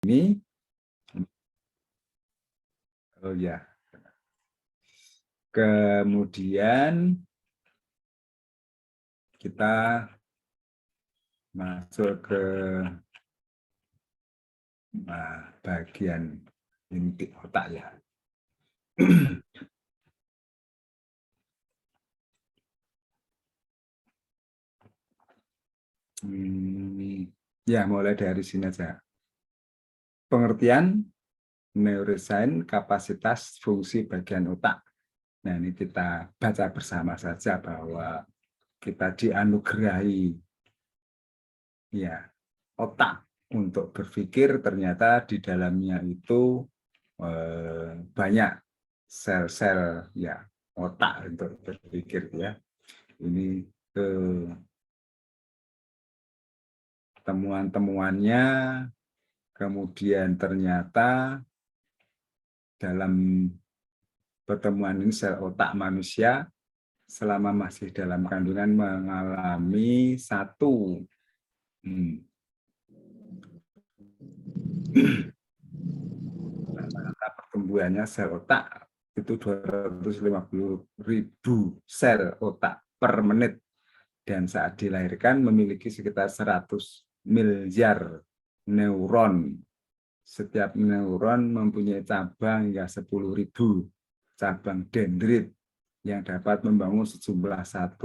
ini. Oh ya. Kemudian kita masuk ke bagian inti otak ya. Ya, mulai dari sini aja. Pengertian neuroscience kapasitas fungsi bagian otak. Nah, ini kita baca bersama saja bahwa kita dianugerahi ya otak untuk berpikir, ternyata di dalamnya itu banyak sel-sel ya otak untuk berpikir ya. Ini temuan-temuannya, kemudian ternyata dalam pertemuan ini sel otak manusia selama masih dalam kandungan mengalami satu pertumbuhannya sel otak itu 250.000 sel otak per menit, dan saat dilahirkan memiliki sekitar 100 miliar neuron. Setiap neuron mempunyai cabang hingga 10.000 cabang dendrit yang dapat membangun sejumlah 1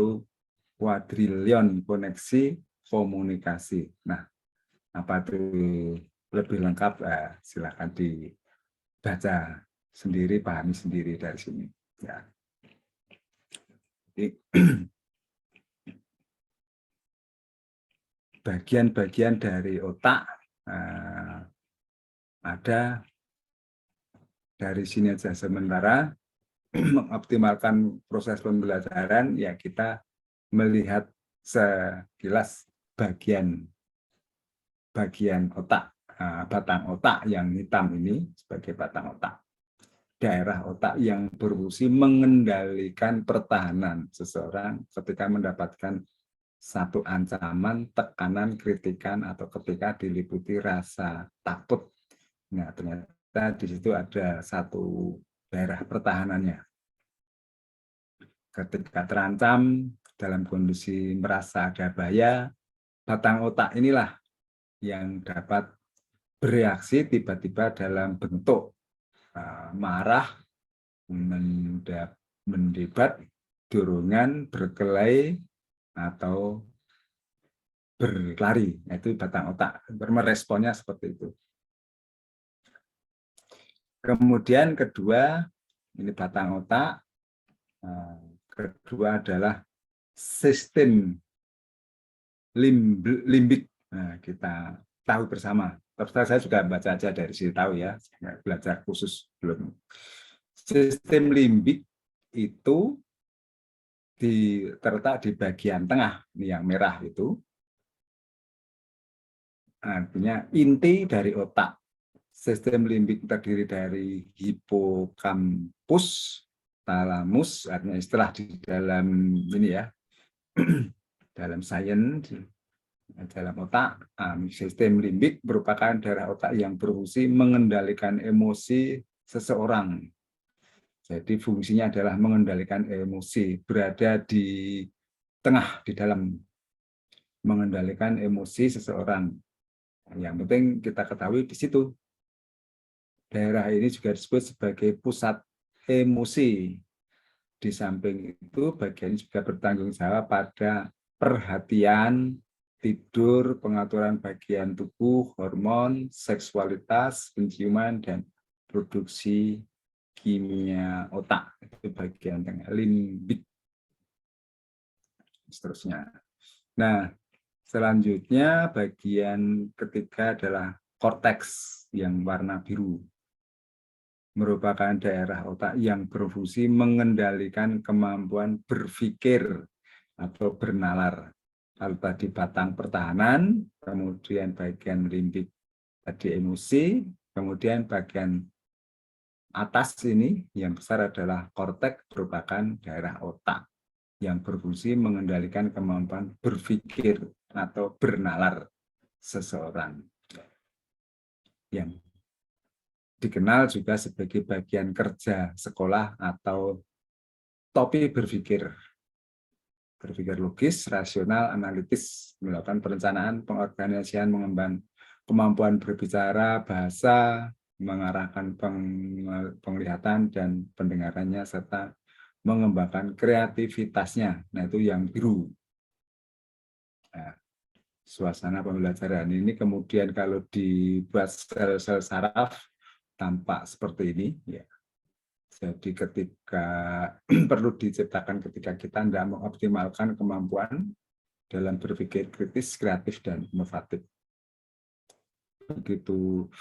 kuadrilion koneksi komunikasi. Nah, apa itu lebih lengkap? Silakan dibaca sendiri, pahami sendiri dari sini. Ya. Bagian-bagian dari otak ada dari sini aja. Sementara mengoptimalkan proses pembelajaran, ya kita melihat sekilas bagian otak, batang otak yang hitam ini sebagai batang otak. Daerah otak yang berfungsi mengendalikan pertahanan seseorang ketika mendapatkan satu ancaman, tekanan, kritikan, atau ketika diliputi rasa takut. Nah, ternyata di situ ada satu daerah pertahanannya. Ketika terancam, dalam kondisi merasa ada bahaya, batang otak inilah yang dapat bereaksi tiba-tiba dalam bentuk marah, mendebat, dorongan, berkelahi, atau berlari. Itu batang otak, meresponnya seperti itu. Kemudian kedua, ini batang otak. Kedua adalah sistem limbik. Nah, kita tahu bersama. Terus saya juga baca aja dari sini tahu ya, belajar khusus belum. Sistem limbik itu terletak di bagian tengah, ini yang merah itu. Artinya inti dari otak. Sistem limbik terdiri dari hipokampus, talamus, artinya istilah di dalam ini ya, dalam sains, dalam otak. Sistem limbik merupakan daerah otak yang berfungsi mengendalikan emosi seseorang. Jadi fungsinya adalah mengendalikan emosi, berada di tengah, di dalam mengendalikan emosi seseorang. Yang penting kita ketahui di situ. Daerah ini juga disebut sebagai pusat emosi. Di samping itu, bagian juga bertanggung jawab pada perhatian, tidur, pengaturan bagian tubuh, hormon, seksualitas, penciuman, dan produksi kimia otak. Itu bagian tengah, limbik. Seterusnya. Nah, selanjutnya bagian ketiga adalah korteks yang warna biru. Merupakan daerah otak yang berfungsi mengendalikan kemampuan berpikir atau bernalar. Lalu tadi batang pertahanan, kemudian bagian limbik tadi emosi, kemudian bagian atas ini yang besar adalah korteks, merupakan daerah otak yang berfungsi mengendalikan kemampuan berpikir atau bernalar seseorang. yang dikenal juga sebagai bagian kerja sekolah atau topi berpikir logis, rasional, analitis, melakukan perencanaan, pengorganisasian, mengembang kemampuan berbicara, bahasa, mengarahkan penglihatan dan pendengarannya, serta mengembangkan kreativitasnya. Nah, itu yang biru. Nah, suasana pembelajaran ini kemudian kalau dibuat sel-sel saraf tampak seperti ini. Ya. Jadi ketika perlu diciptakan ketika kita tidak mengoptimalkan kemampuan dalam berpikir kritis, kreatif, dan inovatif. Begitu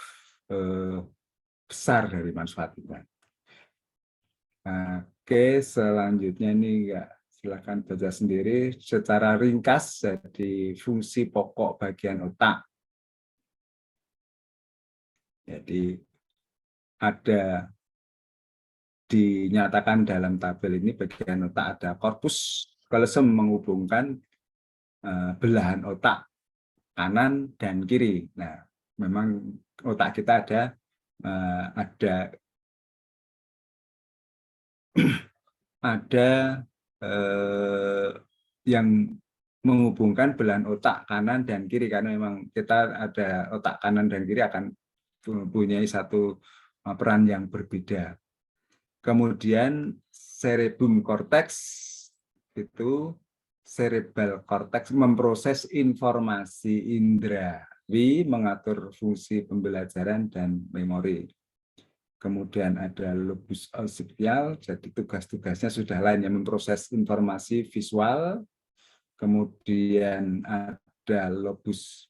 besar dari manfaatnya. Oke, selanjutnya ini ya, silakan baca sendiri secara ringkas. Jadi fungsi pokok bagian otak. Jadi ada dinyatakan dalam tabel ini bagian otak ada korpus kalsium menghubungkan belahan otak kanan dan kiri. Nah, memang otak kita ada yang menghubungkan belahan otak kanan dan kiri karena memang kita ada otak kanan dan kiri akan mempunyai satu peran yang berbeda. Kemudian cerebrum cortex itu cerebral cortex memproses informasi indrawi, mengatur fungsi pembelajaran dan memori. Kemudian ada lobus occipital, jadi tugas-tugasnya sudah lain yang memproses informasi visual. Kemudian ada lobus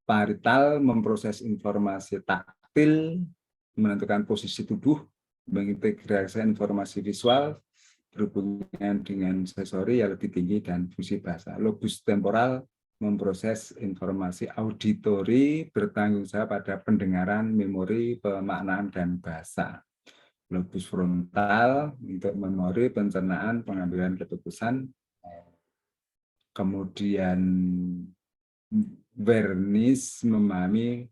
parietal memproses informasi taktil, menentukan posisi tubuh, mengintegrasikan informasi visual, berhubungan dengan sensori yang lebih tinggi dan fungsi bahasa. Lobus temporal memproses informasi auditori, bertanggung jawab pada pendengaran, memori, pemaknaan, dan bahasa. Lobus frontal untuk memori, pencernaan, pengambilan keputusan. Kemudian vernis memahami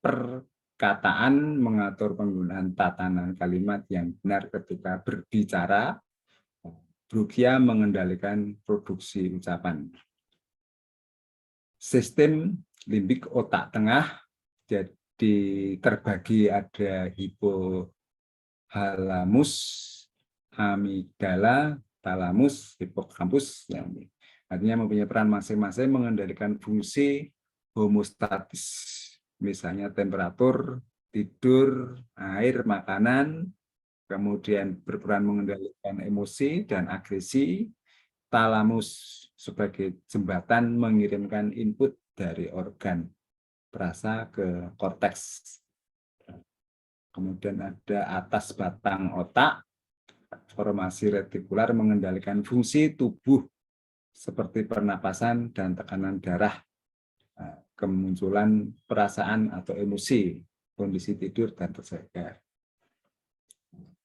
perkataan, mengatur penggunaan tatanan kalimat yang benar ketika berbicara. Brugia mengendalikan produksi ucapan. Sistem limbik otak tengah jadi terbagi ada hipohalamus, amigdala, talamus, hipokampus yang artinya mempunyai peran masing-masing mengendalikan fungsi homostatis, misalnya temperatur, tidur, air, makanan, kemudian berperan mengendalikan emosi dan agresi. Talamus sebagai jembatan mengirimkan input dari organ perasa ke korteks. Kemudian ada atas batang otak, formasi retikular mengendalikan fungsi tubuh seperti pernapasan dan tekanan darah, kemunculan perasaan atau emosi, kondisi tidur dan terjaga.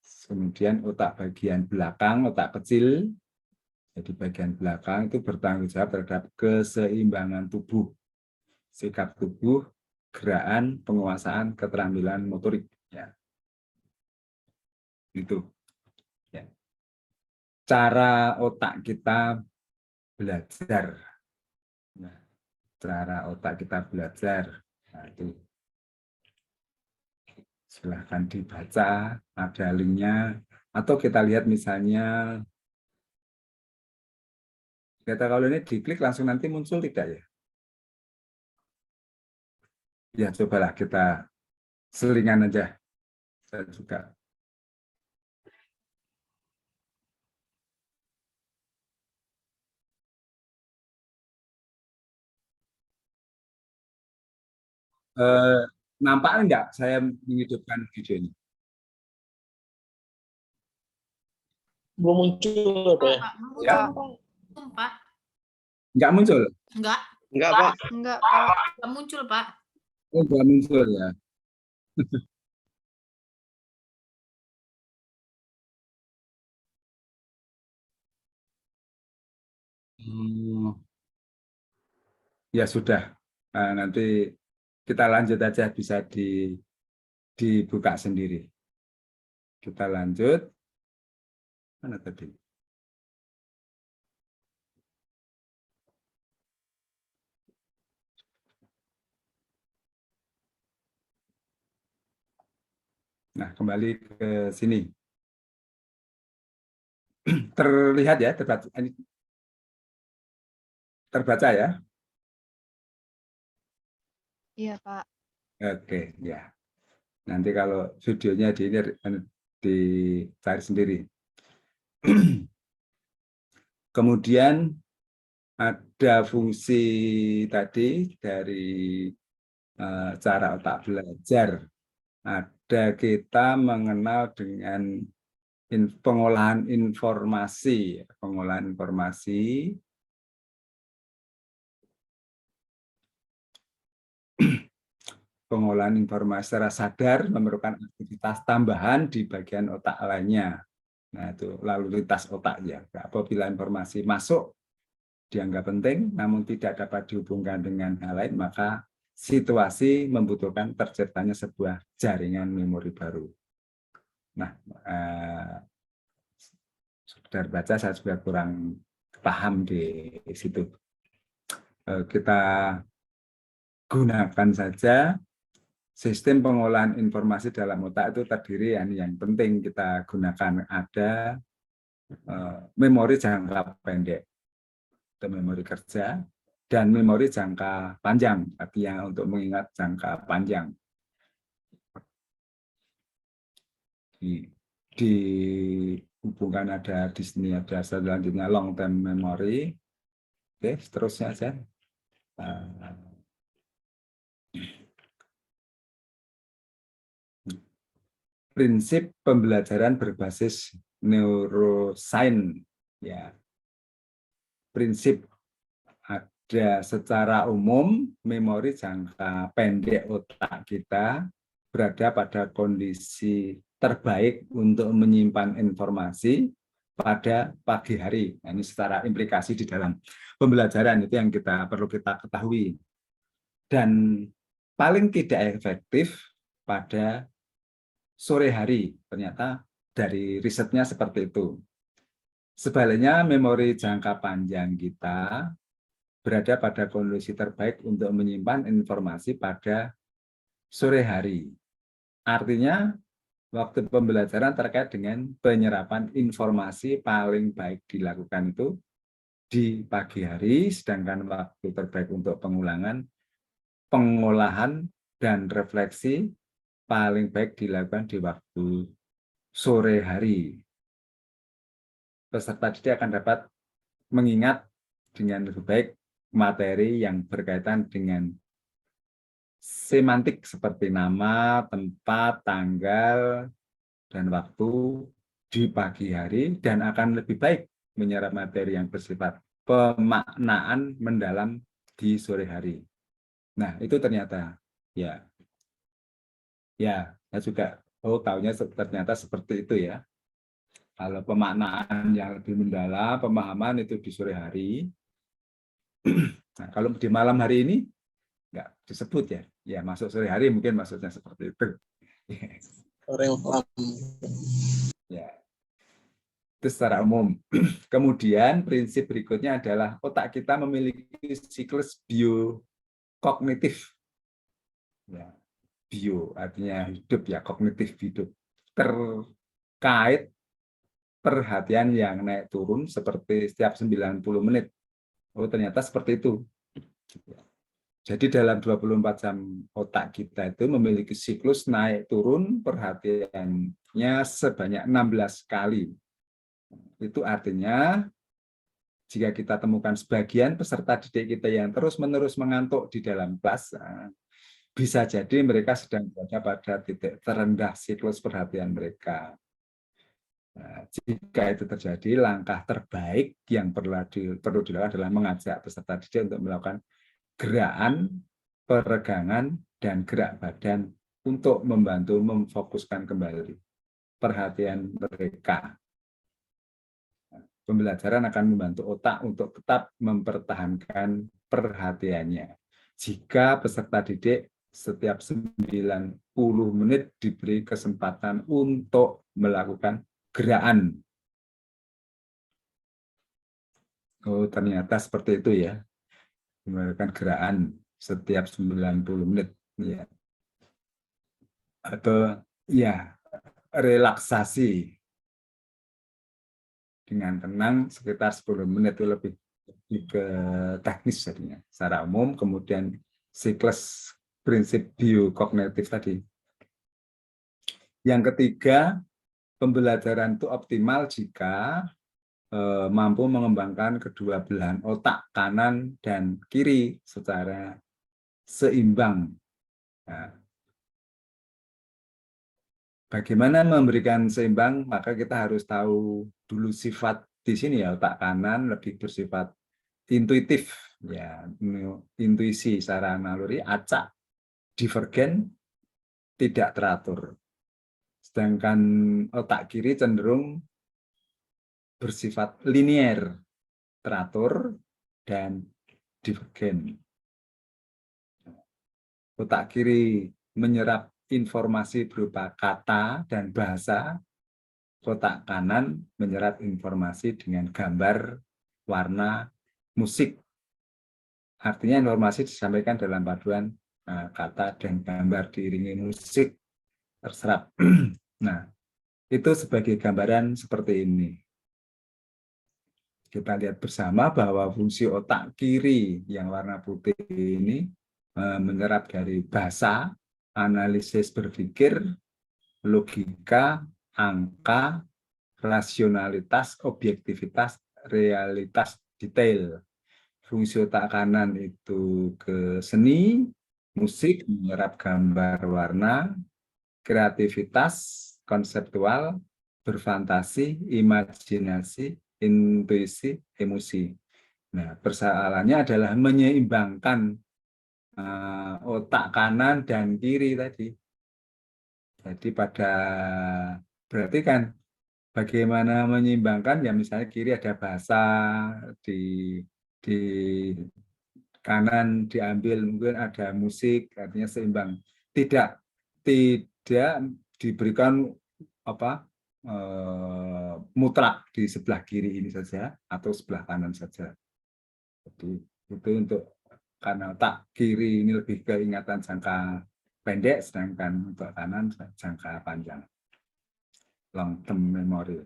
Kemudian otak bagian belakang, otak kecil, jadi bagian belakang itu bertanggung jawab terhadap keseimbangan tubuh, sikap tubuh, gerakan, penguasaan, keterampilan motorik. Ya. Itu. Ya. Cara otak kita belajar. Nah, cara otak kita belajar. Nah, itu. Silahkan dibaca, ada linknya. Atau kita lihat misalnya, kata kalau ini diklik langsung nanti muncul tidak ya? Ya, cobalah kita selingan aja. Saya juga. Eh, nampak enggak saya menghidupkan video ini? Belum muncul Pak ya? Ya, Pak. enggak muncul? Enggak. Enggak Pak. Enggak, Pak. Enggak muncul, Pak. Oh, enggak muncul ya. Ya sudah. Nanti Kita lanjut aja, bisa dibuka sendiri. Kita lanjut. Mana tadi? Nah, kembali ke sini. Terlihat ya, terbaca ya? Iya, Pak. Oke, ya. Nanti kalau videonya dicari sendiri. Kemudian ada fungsi tadi dari cara otak belajar. Ada kita mengenal dengan pengolahan informasi. Pengolahan informasi. Pengolahan informasi secara sadar memerlukan aktivitas tambahan di bagian otak lainnya. Nah, itu lalu lintas otak ya. Apabila informasi masuk dianggap penting, namun tidak dapat dihubungkan dengan hal lain, maka situasi membutuhkan terciptanya sebuah jaringan memori baru. Nah, saudara baca saya juga kurang paham di situ. Kita gunakan saja sistem pengolahan informasi dalam otak itu terdiri yang penting kita gunakan ada memori jangka pendek atau memori kerja dan memori jangka panjang, artinya untuk mengingat jangka panjang. Dihubungkan ada di sini ada selanjutnya long term memory. Oke, seterusnya aja. Prinsip pembelajaran berbasis neuroscience ya. Prinsip ada secara umum memori jangka pendek otak kita berada pada kondisi terbaik untuk menyimpan informasi pada pagi hari. Nah, ini secara implikasi di dalam pembelajaran itu yang perlu kita ketahui. Dan paling tidak efektif pada sore hari, ternyata dari risetnya seperti itu. Sebaliknya, memori jangka panjang kita berada pada kondisi terbaik untuk menyimpan informasi pada sore hari. Artinya, waktu pembelajaran terkait dengan penyerapan informasi paling baik dilakukan itu di pagi hari, sedangkan waktu terbaik untuk pengolahan, dan refleksi paling baik dilakukan di waktu sore hari. Peserta didik akan dapat mengingat dengan lebih baik materi yang berkaitan dengan semantik seperti nama, tempat, tanggal, dan waktu di pagi hari, dan akan lebih baik menyerap materi yang bersifat pemaknaan mendalam di sore hari. Nah, itu ternyata ya saya juga tahunya ternyata seperti itu ya. Kalau pemaknaan yang lebih mendalam, pemahaman itu di sore hari. Nah, kalau di malam hari ini nggak disebut ya. Ya, masuk sore hari mungkin maksudnya seperti itu. Sore malam. Ya. Itu secara umum. Kemudian prinsip berikutnya adalah otak kita memiliki siklus biokognitif. Ya. Bio artinya hidup ya, kognitif hidup. Terkait perhatian yang naik turun seperti setiap 90 menit. Oh, ternyata seperti itu. Jadi dalam 24 jam otak kita itu memiliki siklus naik turun perhatiannya sebanyak 16 kali. Itu artinya jika kita temukan sebagian peserta didik kita yang terus-menerus mengantuk di dalam kelas, bisa jadi mereka sedang berada pada titik terendah siklus perhatian mereka. Nah, jika itu terjadi, langkah terbaik yang perlu dilakukan adalah mengajak peserta didik untuk melakukan gerakan, peregangan, dan gerak badan untuk membantu memfokuskan kembali perhatian mereka. Pembelajaran akan membantu otak untuk tetap mempertahankan perhatiannya. Jika peserta didik setiap 90 menit diberi kesempatan untuk melakukan gerakan. Oh, ternyata seperti itu ya. Melakukan gerakan setiap 90 menit. Ya. Atau ya, relaksasi dengan tenang sekitar 10 menit itu lebih ke teknis jadinya. Secara umum, kemudian siklus prinsip biokognitif tadi. Yang ketiga, pembelajaran itu optimal jika mampu mengembangkan kedua belahan otak kanan dan kiri secara seimbang. Nah, bagaimana memberikan seimbang? Maka kita harus tahu dulu sifat di sini ya, otak kanan lebih bersifat intuitif, ya, intuisi secara naluri, acak, divergen, tidak teratur. Sedangkan otak kiri cenderung bersifat linier, teratur, dan divergen. Otak kiri menyerap informasi berupa kata dan bahasa, otak kanan menyerap informasi dengan gambar, warna, musik. Artinya informasi disampaikan dalam paduan kata dan gambar diiringi musik terserap. Nah, itu sebagai gambaran seperti ini. Kita lihat bersama bahwa fungsi otak kiri yang warna putih ini menyerap dari bahasa, analisis berpikir, logika, angka, rasionalitas, objektivitas, realitas, detail. Fungsi otak kanan itu ke seni, musik, menyerap gambar warna, kreativitas, konseptual, berfantasi, imajinasi, intuisi, emosi. Nah, persoalannya adalah menyeimbangkan otak kanan dan kiri tadi. Jadi berarti kan bagaimana menyeimbangkan ya, misalnya kiri ada bahasa, di kanan diambil mungkin ada musik, artinya seimbang. Tidak diberikan apa mutlak di sebelah kiri ini saja atau sebelah kanan saja. Jadi itu untuk karena otak kiri ini lebih ke ingatan jangka pendek, sedangkan untuk kanan jangka panjang, long term memory.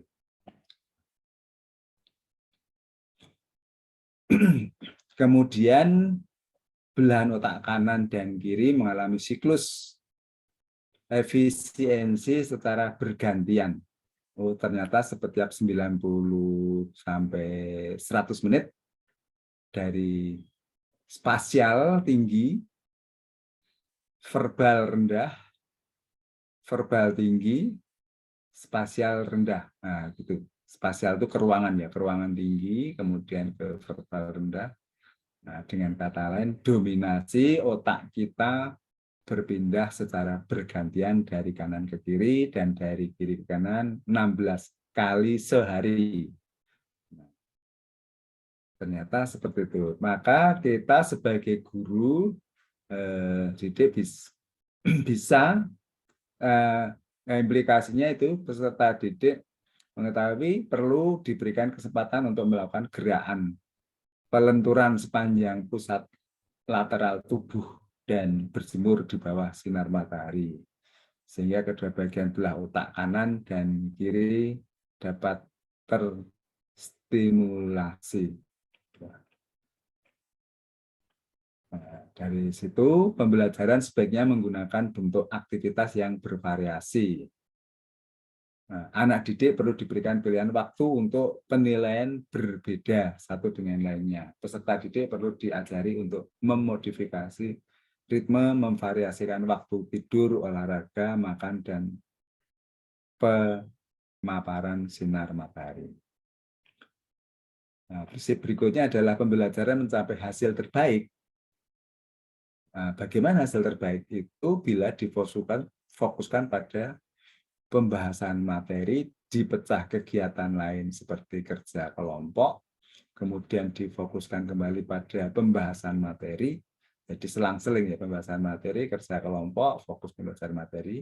Kemudian belahan otak kanan dan kiri mengalami siklus efisiensi secara bergantian. Oh, ternyata setiap 90 sampai 100 menit dari spasial tinggi, verbal rendah, verbal tinggi, spasial rendah. Nah, gitu. Spasial itu ke ruangan ya, ke ruangan tinggi, kemudian ke verbal rendah. Nah, dengan kata lain, dominasi otak kita berpindah secara bergantian dari kanan ke kiri dan dari kiri ke kanan 16 kali sehari. Ternyata seperti itu. Maka kita sebagai guru didik bisa implikasinya itu peserta didik mengetahui perlu diberikan kesempatan untuk melakukan gerakan pelenturan sepanjang pusat lateral tubuh dan berjemur di bawah sinar matahari, sehingga kedua bagian belah otak kanan dan kiri dapat terstimulasi. Nah, dari situ pembelajaran sebaiknya menggunakan bentuk aktivitas yang bervariasi. Nah, anak didik perlu diberikan pilihan waktu untuk penilaian berbeda satu dengan lainnya. Peserta didik perlu diajari untuk memodifikasi ritme, memvariasikan waktu tidur, olahraga, makan, dan pemaparan sinar matahari. Nah, prinsip berikutnya adalah pembelajaran mencapai hasil terbaik. Nah, bagaimana hasil terbaik itu bila difokuskan pada pembahasan materi, dipecah kegiatan lain seperti kerja kelompok, kemudian difokuskan kembali pada pembahasan materi, Jadi selang-seling ya, pembahasan materi, kerja kelompok, fokus pembelajaran materi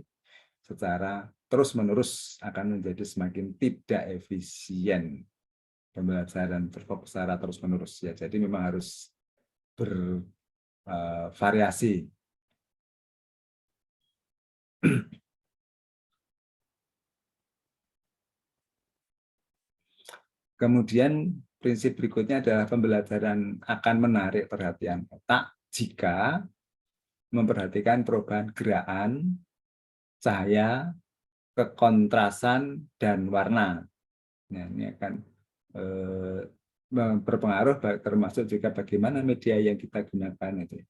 secara terus-menerus akan menjadi semakin tidak efisien pembelajaran berfokus secara terus-menerus ya. Jadi memang harus bervariasi. Kemudian prinsip berikutnya adalah pembelajaran akan menarik perhatian otak jika memperhatikan perubahan gerakan, cahaya, kekontrasan, dan warna. Nah, ini akan berpengaruh termasuk juga bagaimana media yang kita gunakan itu.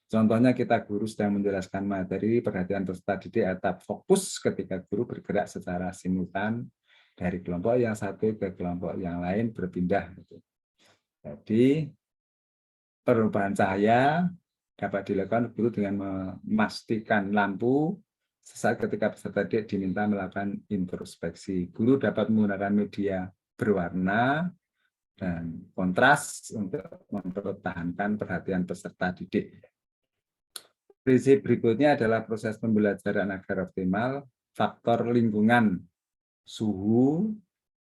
Contohnya kita guru sedang menjelaskan materi, perhatian peserta didik tetap fokus ketika guru bergerak secara simultan dari kelompok yang satu ke kelompok yang lain berpindah. Jadi perubahan cahaya dapat dilakukan guru dengan memastikan lampu sesaat ketika peserta didik diminta melakukan introspeksi. Guru dapat menggunakan media berwarna dan kontras untuk mempertahankan perhatian peserta didik. Prinsip berikutnya adalah proses pembelajaran agar optimal, faktor lingkungan, suhu,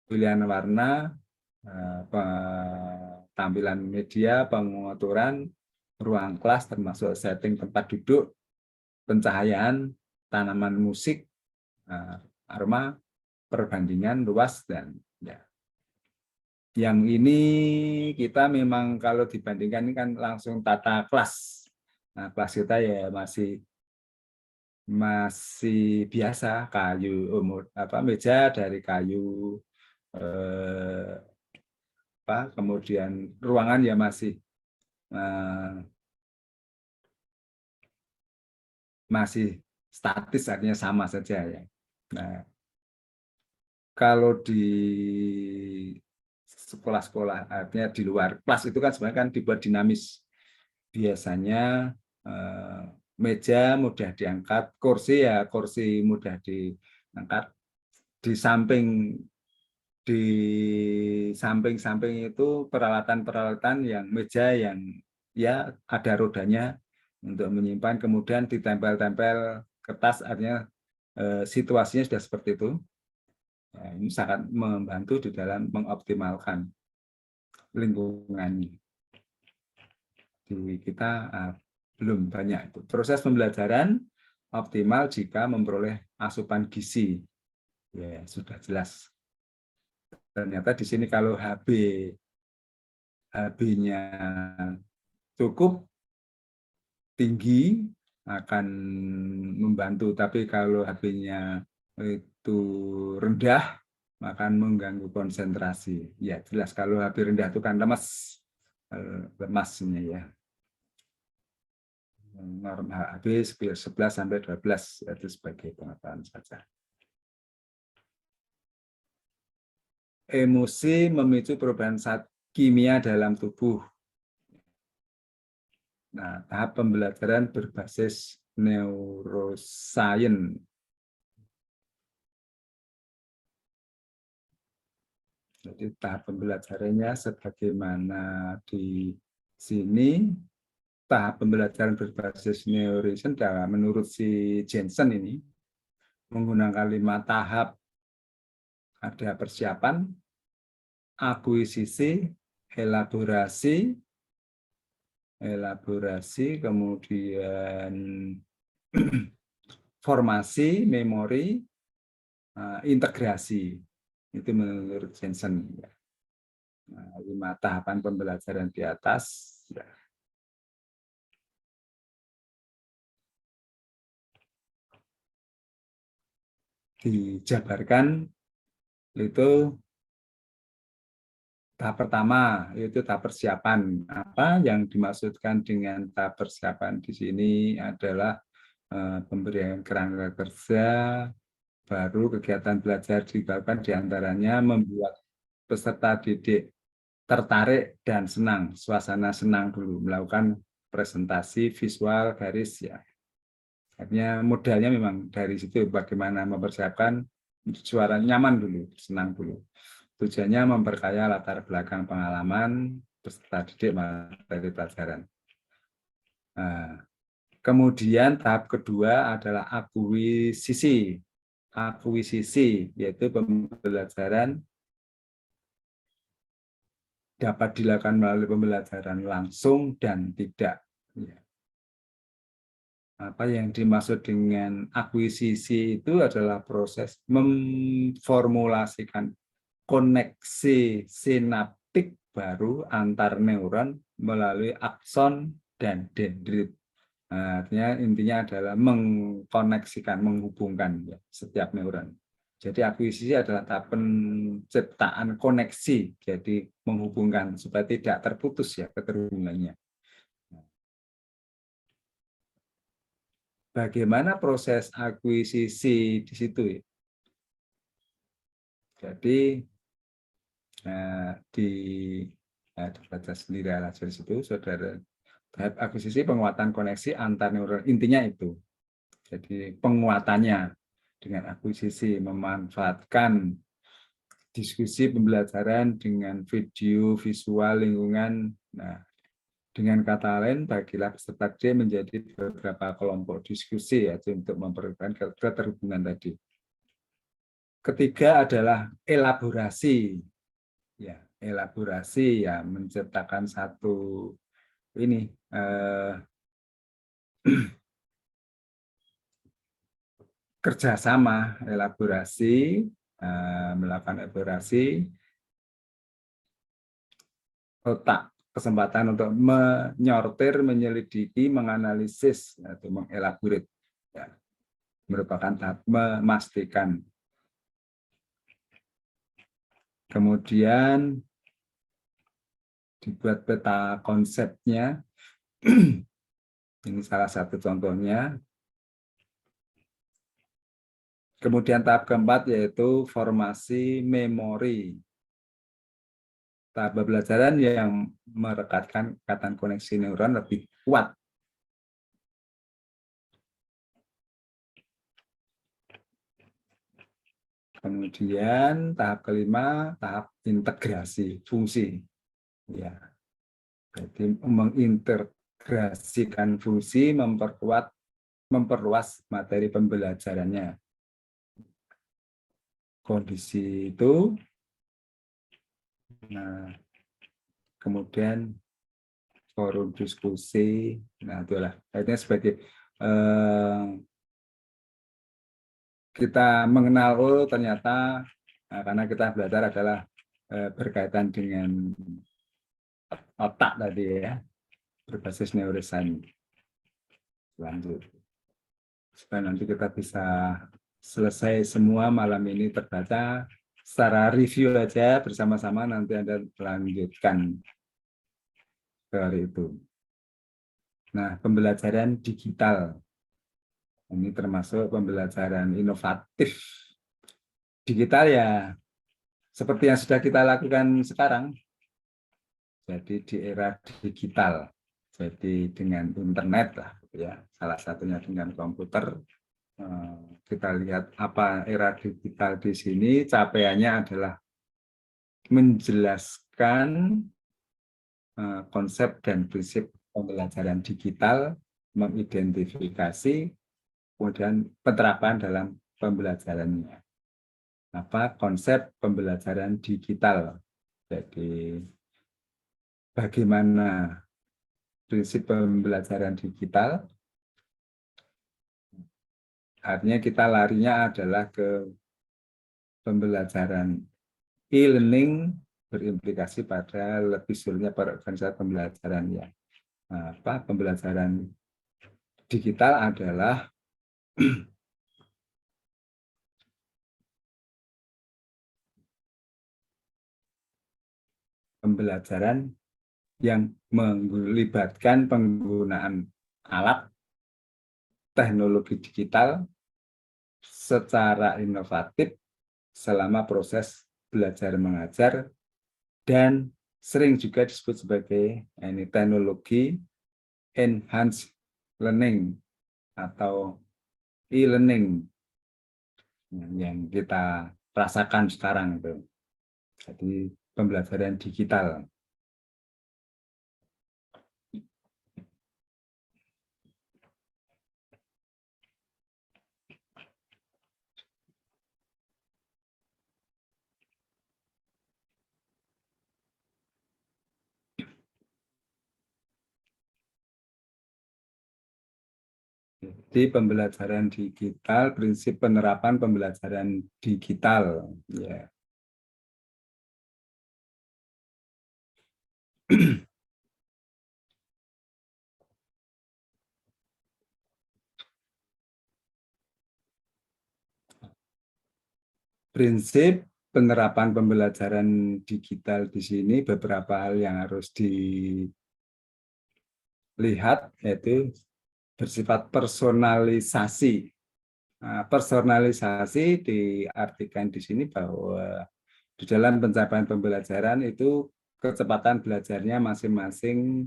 pilihan warna, tampilan media, pengaturan, ruang kelas termasuk setting tempat duduk, pencahayaan, tanaman musik, aroma, perbandingan luas, dan ya. Yang ini kita memang kalau dibandingkan ini kan langsung tata kelas. Nah, kelas kita ya masih biasa kayu meja dari kayu, kemudian ruangan ya masih statis, artinya sama saja ya. Nah, kalau di sekolah-sekolah artinya di luar kelas itu kan sebenarnya kan dibuat dinamis. Biasanya meja mudah diangkat, kursi mudah diangkat. Di samping itu peralatan-peralatan yang meja yang ya ada rodanya untuk menyimpan, kemudian ditempel-tempel kertas, artinya situasinya sudah seperti itu. Nah, ini sangat membantu di dalam mengoptimalkan lingkungan. Di kita belum banyak itu. Proses pembelajaran optimal jika memperoleh asupan gizi. Ya, sudah jelas. Ternyata di sini kalau HB-nya cukup tinggi akan membantu, tapi kalau HB-nya itu rendah akan mengganggu konsentrasi. Ya, jelas kalau HB rendah itu kan lemasnya ya. Norm HB 11 sampai 12 itu sebagai pengetahuan saja. Emosi memicu perubahan zat kimia dalam tubuh. Nah, tahap pembelajaran berbasis neuroscience. Jadi tahap pembelajarannya sebagaimana di sini, tahap pembelajaran berbasis neuroscience menurut si Jensen ini menggunakan 5 tahap. Ada persiapan, akuisisi, elaborasi, kemudian formasi, memori, integrasi. Itu menurut Jensen. 5 tahapan pembelajaran di atas. Dijabarkan itu tahap pertama, yaitu tahap persiapan. Apa yang dimaksudkan dengan tahap persiapan di sini adalah pemberian kerangka kerja, baru kegiatan belajar dilakukan diantaranya membuat peserta didik tertarik dan senang, suasana senang dulu, melakukan presentasi visual garis ya. Artinya modalnya memang dari situ, bagaimana mempersiapkan suara nyaman dulu, senang dulu. Tujuannya memperkaya latar belakang pengalaman peserta didik materi pelajaran. Nah, kemudian tahap kedua adalah akuisisi. Akuisisi yaitu pembelajaran dapat dilakukan melalui pembelajaran langsung dan tidak. Ya. Apa yang dimaksud dengan akuisisi itu adalah proses memformulasikan koneksi sinaptik baru antar neuron melalui akson dan dendrit. Nah, artinya intinya adalah mengkoneksikan, menghubungkan ya, setiap neuron. Jadi akuisisi adalah tahap penciptaan koneksi, jadi menghubungkan supaya tidak terputus ya keterhubungannya. Bagaimana proses akuisisi di situ ya? Jadi dibaca sendiri aja di situ, saudara. Tahap akuisisi penguatan koneksi antar neuron, intinya itu. Jadi penguatannya dengan akuisisi memanfaatkan diskusi pembelajaran dengan video, visual, lingkungan. Nah, dengan kata lain, bagilah peserta D menjadi beberapa kelompok diskusi ya, untuk memperolehkan keterhubungan tadi. Ketiga adalah elaborasi. Ya, elaborasi ya menciptakan satu ini kerjasama, elaborasi, melakukan elaborasi otak, kesempatan untuk menyortir, menyelidiki, menganalisis atau mengelaborate, ya, merupakan tahap memastikan. Kemudian dibuat peta konsepnya. Ini salah satu contohnya. Kemudian tahap keempat yaitu formasi memori. Tahap pembelajaran yang merekatkan ikatan koneksi neuron lebih kuat. Kemudian tahap kelima, tahap integrasi fungsi. Ya, jadi mengintegrasikan fungsi, memperluas materi pembelajarannya. Kondisi itu, nah, kemudian forum diskusi, nah itulah. Akhirnya sebagai kita mengenal, oh ternyata karena kita belajar adalah berkaitan dengan otak tadi ya, berbasis neuroscience. Lanjut. Supaya nanti kita bisa selesai semua malam ini terbaca, secara review aja bersama-sama, nanti Anda lanjutkan ke hari itu. Nah, pembelajaran digital. Ini termasuk pembelajaran inovatif. Digital ya, seperti yang sudah kita lakukan sekarang. Jadi di era digital. Jadi dengan internet lah, ya. Salah satunya dengan komputer. Kita lihat apa era digital di sini, capaiannya adalah menjelaskan konsep dan prinsip pembelajaran digital, mengidentifikasi, kemudian penerapan dalam pembelajarannya. Apa konsep pembelajaran digital? Jadi bagaimana prinsip pembelajaran digital? Artinya kita larinya adalah ke pembelajaran e-learning berimplikasi pada lebih sulitnya perorganisasi pembelajaran ya. Pembelajaran digital adalah pembelajaran yang melibatkan penggunaan alat teknologi digital secara inovatif selama proses belajar mengajar, dan sering juga disebut sebagai ini teknologi enhanced learning atau e-learning yang kita rasakan sekarang itu. Jadi pembelajaran digital. Jadi pembelajaran digital, prinsip penerapan pembelajaran digital. Ya. Prinsip penerapan pembelajaran digital di sini beberapa hal yang harus dilihat, yaitu bersifat personalisasi. Nah, personalisasi diartikan di sini bahwa di dalam pencapaian pembelajaran itu kecepatan belajarnya masing-masing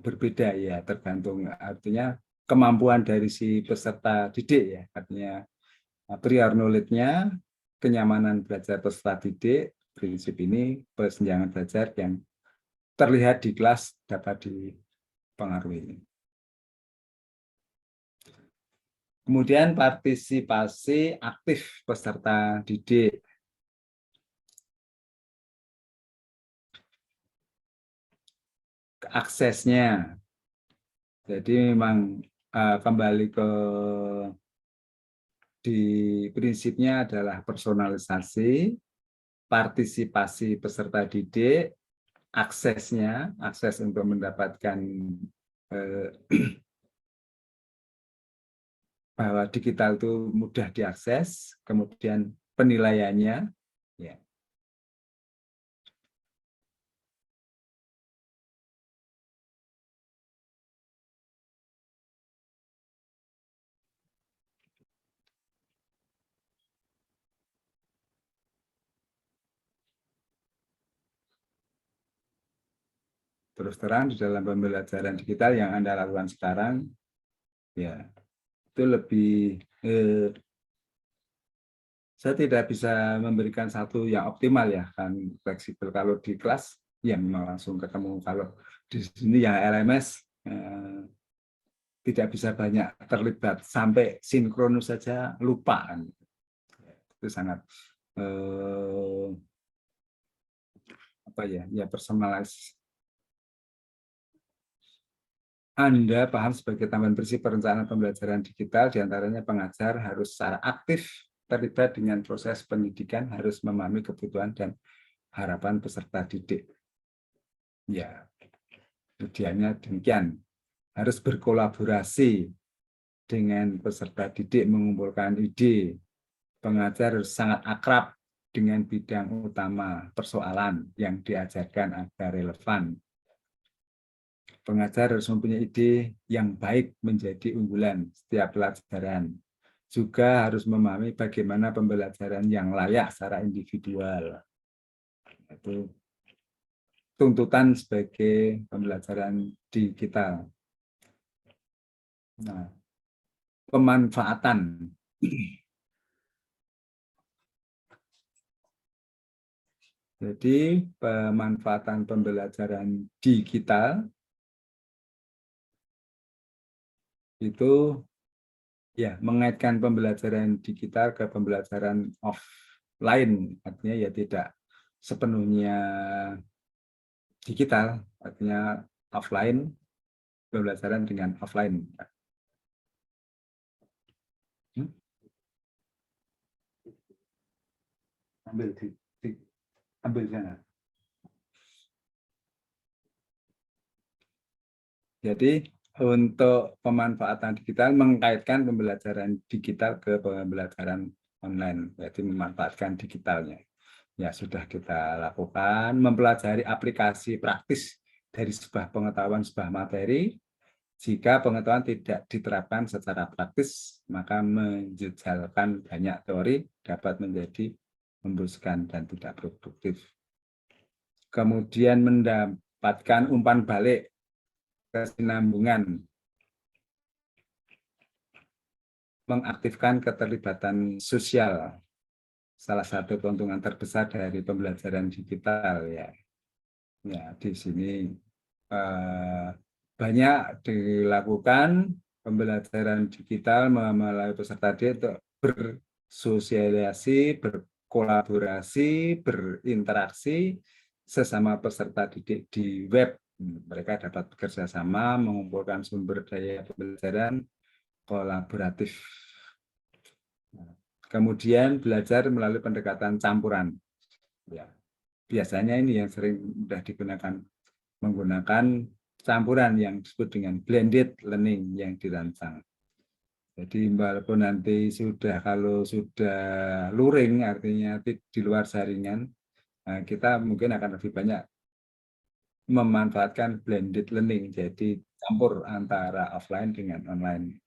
berbeda ya, tergantung artinya kemampuan dari si peserta didik ya, artinya prior knowledge-nya, kenyamanan belajar peserta didik, prinsip ini kesenjangan belajar yang terlihat di kelas dapat dipengaruhi. Kemudian partisipasi aktif peserta didik. Aksesnya. Jadi memang kembali ke di prinsipnya adalah personalisasi, partisipasi peserta didik, aksesnya, akses untuk mendapatkan bahwa digital itu mudah diakses, kemudian penilaiannya, ya. Terus terang di dalam pembelajaran digital yang Anda lakukan sekarang, ya itu lebih saya tidak bisa memberikan satu yang optimal ya, kan fleksibel. Kalau di kelas ya memang langsung ketemu, kalau di sini yang LMS tidak bisa banyak terlibat, sampai sinkronus saja lupa kan. Itu sangat apa ya personalize. Anda paham sebagai tambahan prinsip perencanaan pembelajaran digital, diantaranya pengajar harus secara aktif terlibat dengan proses pendidikan, harus memahami kebutuhan dan harapan peserta didik. Ya, idealnya demikian. Harus berkolaborasi dengan peserta didik, mengumpulkan ide. Pengajar harus sangat akrab dengan bidang utama persoalan yang diajarkan agar relevan. Pengajar harus mempunyai ide yang baik menjadi unggulan setiap pelajaran. Juga harus memahami bagaimana pembelajaran yang layak secara individual. Itu tuntutan sebagai pembelajaran digital. Nah, pemanfaatan. Jadi pemanfaatan pembelajaran digital itu ya mengaitkan pembelajaran digital ke pembelajaran offline, artinya ya tidak sepenuhnya digital, artinya offline, pembelajaran dengan offline. Ambil sana. Jadi untuk pemanfaatan digital mengkaitkan pembelajaran digital ke pembelajaran online, yaitu memanfaatkan digitalnya. Ya sudah kita lakukan, mempelajari aplikasi praktis dari sebuah pengetahuan, sebuah materi. Jika pengetahuan tidak diterapkan secara praktis, maka menjejalkan banyak teori dapat menjadi membosankan dan tidak produktif. Kemudian mendapatkan umpan balik, kesinambungan, mengaktifkan keterlibatan sosial, salah satu keuntungan terbesar dari pembelajaran digital ya. Ya di sini banyak dilakukan pembelajaran digital melalui peserta didik untuk bersosialisasi, berkolaborasi, berinteraksi sesama peserta didik di web. Mereka dapat bekerja sama, mengumpulkan sumber daya pembelajaran kolaboratif. Kemudian belajar melalui pendekatan campuran. Ya, biasanya ini yang sering mudah digunakan, menggunakan campuran yang disebut dengan blended learning yang dirancang. Jadi walaupun nanti kalau sudah luring, artinya di luar jaringan, kita mungkin akan lebih banyak memanfaatkan blended learning, jadi campur antara offline dengan online.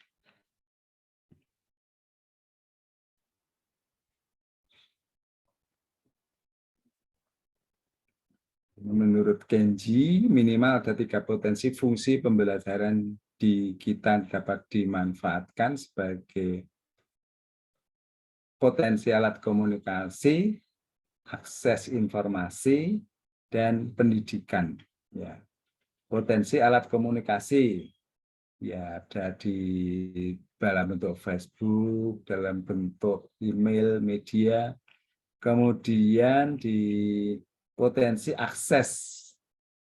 Menurut Kenji, minimal ada 3 potensi fungsi pembelajaran di kita dapat dimanfaatkan sebagai potensi alat komunikasi, akses informasi, dan pendidikan. Ya. Potensi alat komunikasi ya ada dalam bentuk Facebook, dalam bentuk email, media, kemudian di potensi akses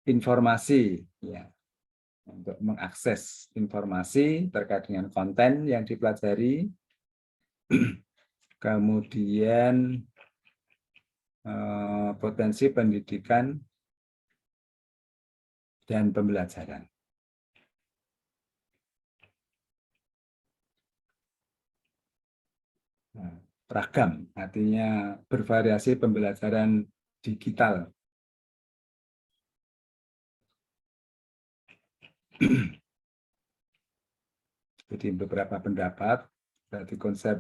informasi, ya, untuk mengakses informasi terkait dengan konten yang dipelajari, kemudian potensi pendidikan dan pembelajaran. Ragam, artinya bervariasi pembelajaran digital. Jadi beberapa pendapat, berarti konsep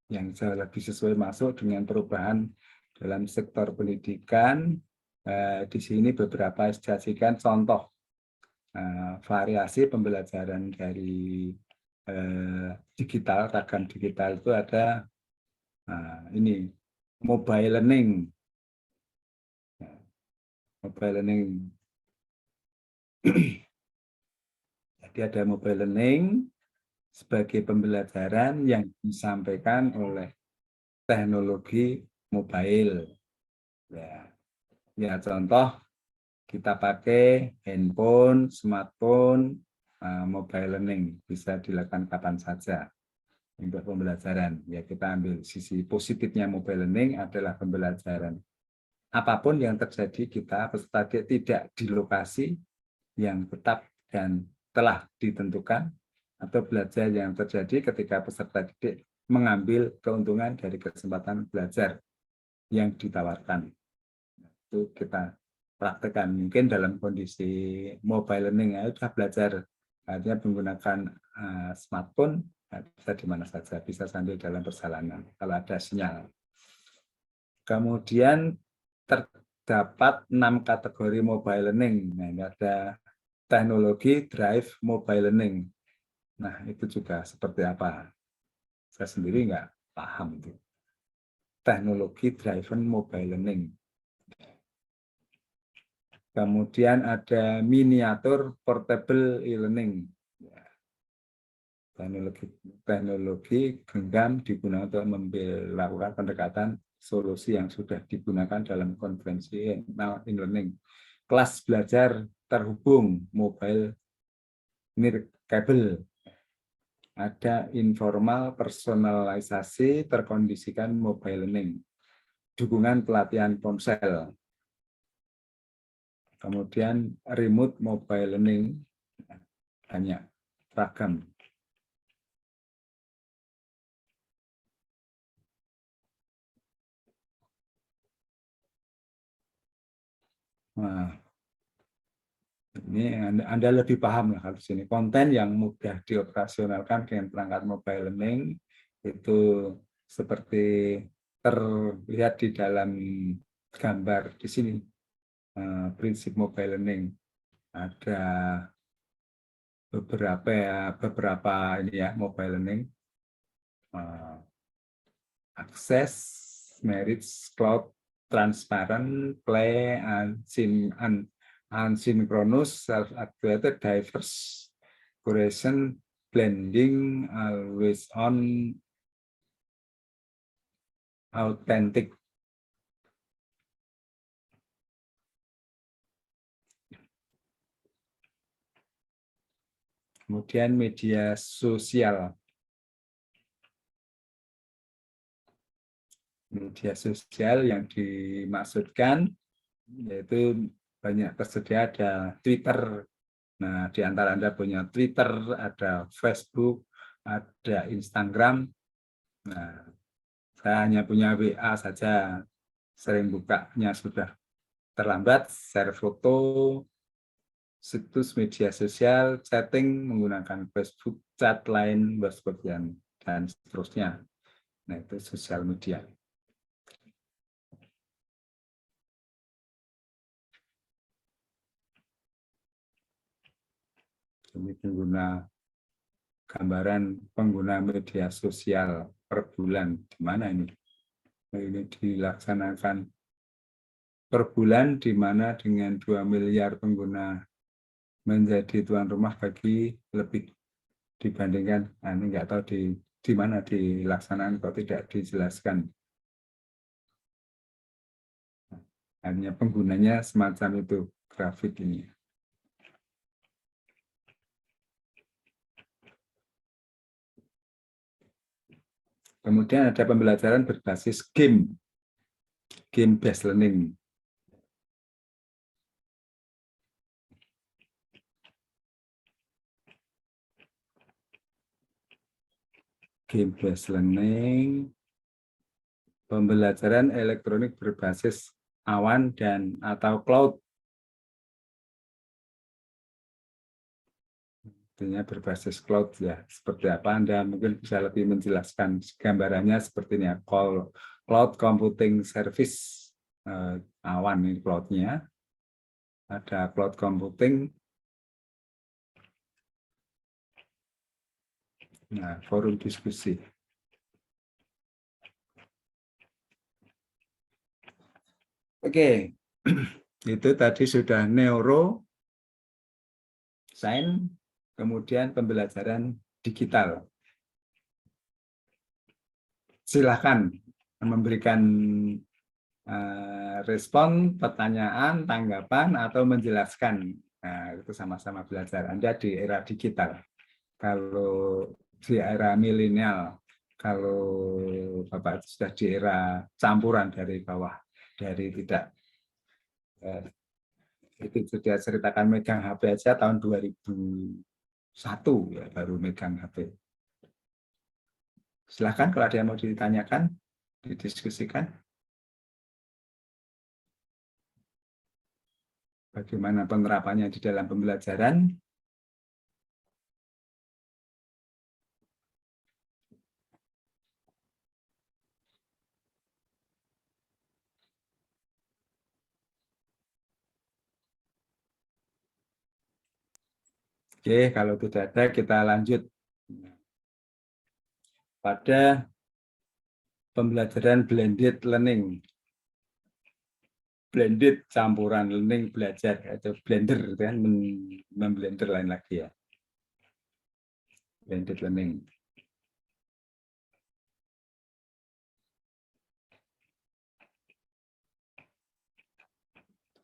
yang jauh lebih sesuai masuk dengan perubahan dalam sektor pendidikan. Di sini beberapa dijadikan contoh variasi pembelajaran dari digital, ragam digital itu ada ini mobile learning. Mobile learning. Jadi ada mobile learning sebagai pembelajaran yang disampaikan oleh teknologi mobile. Ya contoh kita pakai handphone, smartphone, mobile learning bisa dilakukan kapan saja untuk pembelajaran. Ya kita ambil sisi positifnya mobile learning adalah pembelajaran. Apapun yang terjadi kita peserta tidak di lokasi yang tetap dan telah ditentukan, atau belajar yang terjadi ketika peserta didik mengambil keuntungan dari kesempatan belajar yang ditawarkan. Itu kita praktekkan mungkin dalam kondisi mobile learning, ya sudah belajar artinya menggunakan smartphone, bisa di mana saja, bisa sambil dalam perjalanan kalau ada sinyal. Kemudian terdapat 6 kategori mobile learning. Nah, ini ada teknologi drive mobile learning. Nah, itu juga seperti apa? Saya sendiri nggak paham itu. Teknologi driven mobile learning. Kemudian ada miniatur portable e-learning. Teknologi genggam digunakan untuk melakukan pendekatan solusi yang sudah digunakan dalam konvensi e-learning. Kelas belajar terhubung mobile nirkabel. Ada informal personalisasi terkondisikan mobile learning. Dukungan pelatihan ponsel. Kemudian remote mobile learning, banyak ragam. Nah, ini Anda lebih paham lah kalau sini. Konten yang mudah dioperasionalkan dengan perangkat mobile learning itu seperti terlihat di dalam gambar di sini. Prinsip mobile learning ada beberapa ini ya mobile learning. Akses, merits, cloud, transparent, play, asynchronous, self-actuated, diverse, curation, blending, always on, authentic. Kemudian media sosial. Media sosial yang dimaksudkan yaitu banyak tersedia, ada Twitter. Nah, di antara Anda punya Twitter, ada Facebook, ada Instagram. Nah, saya hanya punya WA saja, sering bukanya sudah terlambat, share foto, situs media sosial, chatting menggunakan Facebook, chat lain, WhatsApp, dan seterusnya. Nah, itu sosial media. Ini gambaran pengguna media sosial per bulan. Di mana ini? Ini dilaksanakan per bulan, di mana dengan 2 miliar pengguna menjadi tuan rumah bagi lebih dibandingkan, ini nggak tahu di mana dilaksanakan, kok tidak dijelaskan. Hanya penggunanya semacam itu, grafik ini. Kemudian ada pembelajaran berbasis game based learning. Game based learning, pembelajaran elektronik berbasis awan dan atau cloud. Artinya berbasis cloud ya. Seperti apa Anda mungkin bisa lebih menjelaskan, gambarannya seperti ini ya. Cloud computing service, awan ini cloud-nya. Ada cloud computing. Nah, forum diskusi. Oke, itu tadi sudah neuroscience, kemudian pembelajaran digital. Silakan memberikan respon, pertanyaan, tanggapan, atau menjelaskan. Nah, itu sama-sama belajar. Anda di era digital. Kalau di era milenial, kalau Bapak sudah di era campuran dari bawah, dari tidak itu sudah ceritakan megang HP aja tahun 2001 ya baru megang HP. Silakan kalau ada yang mau ditanyakan, didiskusikan. Bagaimana penerapannya di dalam pembelajaran? Oke, kalau tidak ada kita lanjut pada pembelajaran blended learning. Blended campuran learning belajar atau blender kan, memblender lain lagi ya. Blended learning.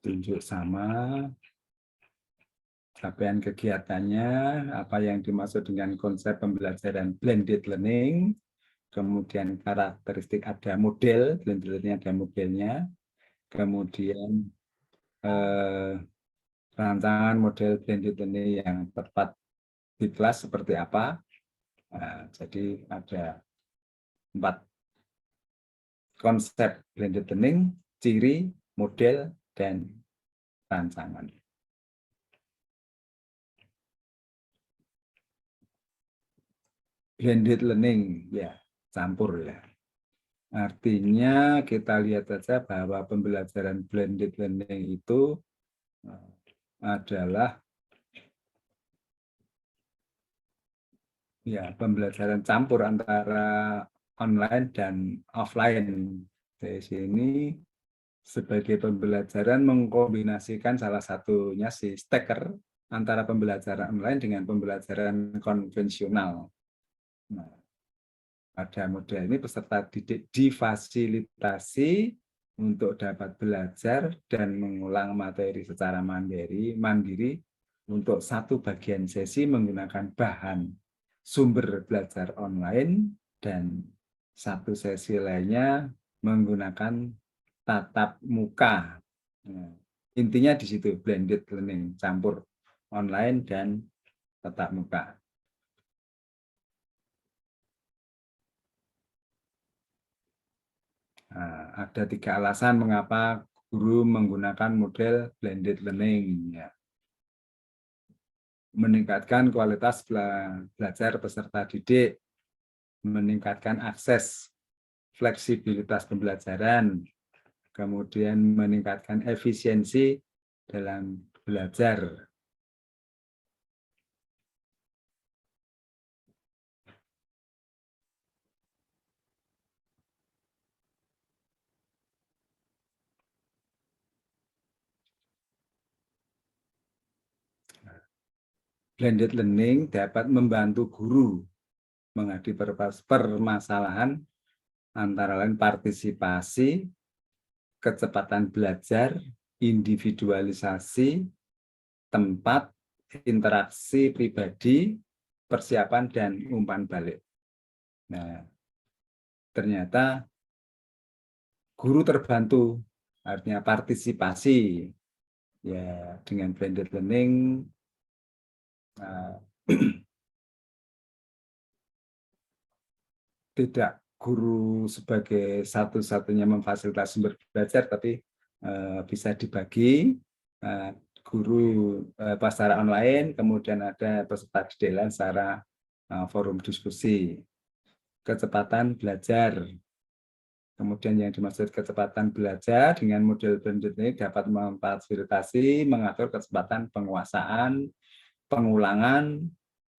Tunjuk sama capaian kegiatannya, apa yang dimaksud dengan konsep pembelajaran blended learning, kemudian karakteristik ada model, blended learning ada modelnya, kemudian rancangan model blended learning yang tepat di kelas seperti apa. Nah, jadi ada 4 konsep blended learning, ciri, model, dan rancangan. Blended learning, ya, campur ya. Artinya kita lihat saja bahwa pembelajaran blended learning itu adalah ya pembelajaran campur antara online dan offline. Di sini sebagai pembelajaran mengkombinasikan salah satunya si stacker antara pembelajaran online dengan pembelajaran konvensional. Nah, pada model ini peserta didik difasilitasi untuk dapat belajar dan mengulang materi secara mandiri untuk satu bagian sesi menggunakan bahan sumber belajar online dan satu sesi lainnya menggunakan tatap muka. Nah, intinya di situ blended learning, campur online dan tatap muka. Nah, ada 3 alasan mengapa guru menggunakan model blended learning. Ya. Meningkatkan kualitas belajar peserta didik, meningkatkan akses fleksibilitas pembelajaran, kemudian meningkatkan efisiensi dalam belajar. Blended learning dapat membantu guru menghadapi permasalahan antara lain partisipasi, kecepatan belajar, individualisasi, tempat, interaksi pribadi, persiapan, dan umpan balik. Nah, ternyata guru terbantu, artinya partisipasi. Ya, dengan blended learning, tidak guru sebagai satu-satunya memfasilitasi sumber belajar, tapi bisa dibagi guru secara online, kemudian ada peserta didik lain secara forum diskusi. Kecepatan belajar. Kemudian yang dimaksud kecepatan belajar dengan model blended ini dapat memfasilitasi mengatur kecepatan penguasaan, pengulangan,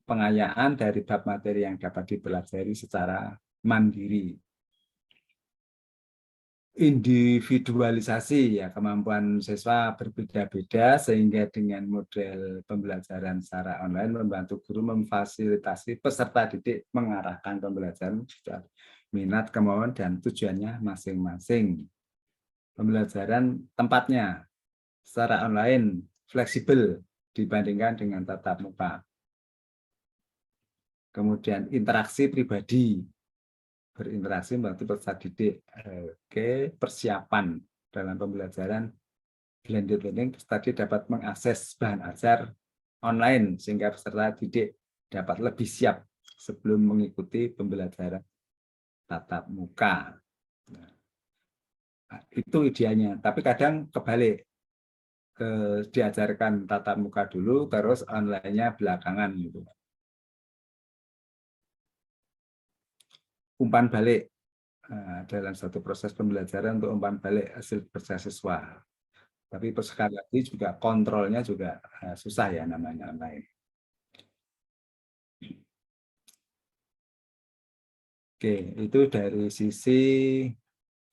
pengayaan dari bab materi yang dapat dipelajari secara mandiri. Individualisasi, ya, kemampuan siswa berbeda-beda sehingga dengan model pembelajaran secara online membantu guru memfasilitasi peserta didik mengarahkan pembelajaran sesuai minat, kemauan, dan tujuannya masing-masing. Pembelajaran tempatnya secara online fleksibel dibandingkan dengan tatap muka. Kemudian interaksi pribadi, berinteraksi membantu peserta didik. Oke, persiapan dalam pembelajaran blended learning, peserta didik dapat mengakses bahan ajar online sehingga peserta didik dapat lebih siap sebelum mengikuti pembelajaran tatap muka. Nah, itu idealnya, tapi kadang kebalik. Diajarkan tatap muka dulu, terus online-nya belakangan gitu. Umpan balik dalam satu proses pembelajaran untuk umpan balik hasil kerja siswa. Tapi sekali lagi juga kontrolnya juga susah ya namanya online. Oke, itu dari sisi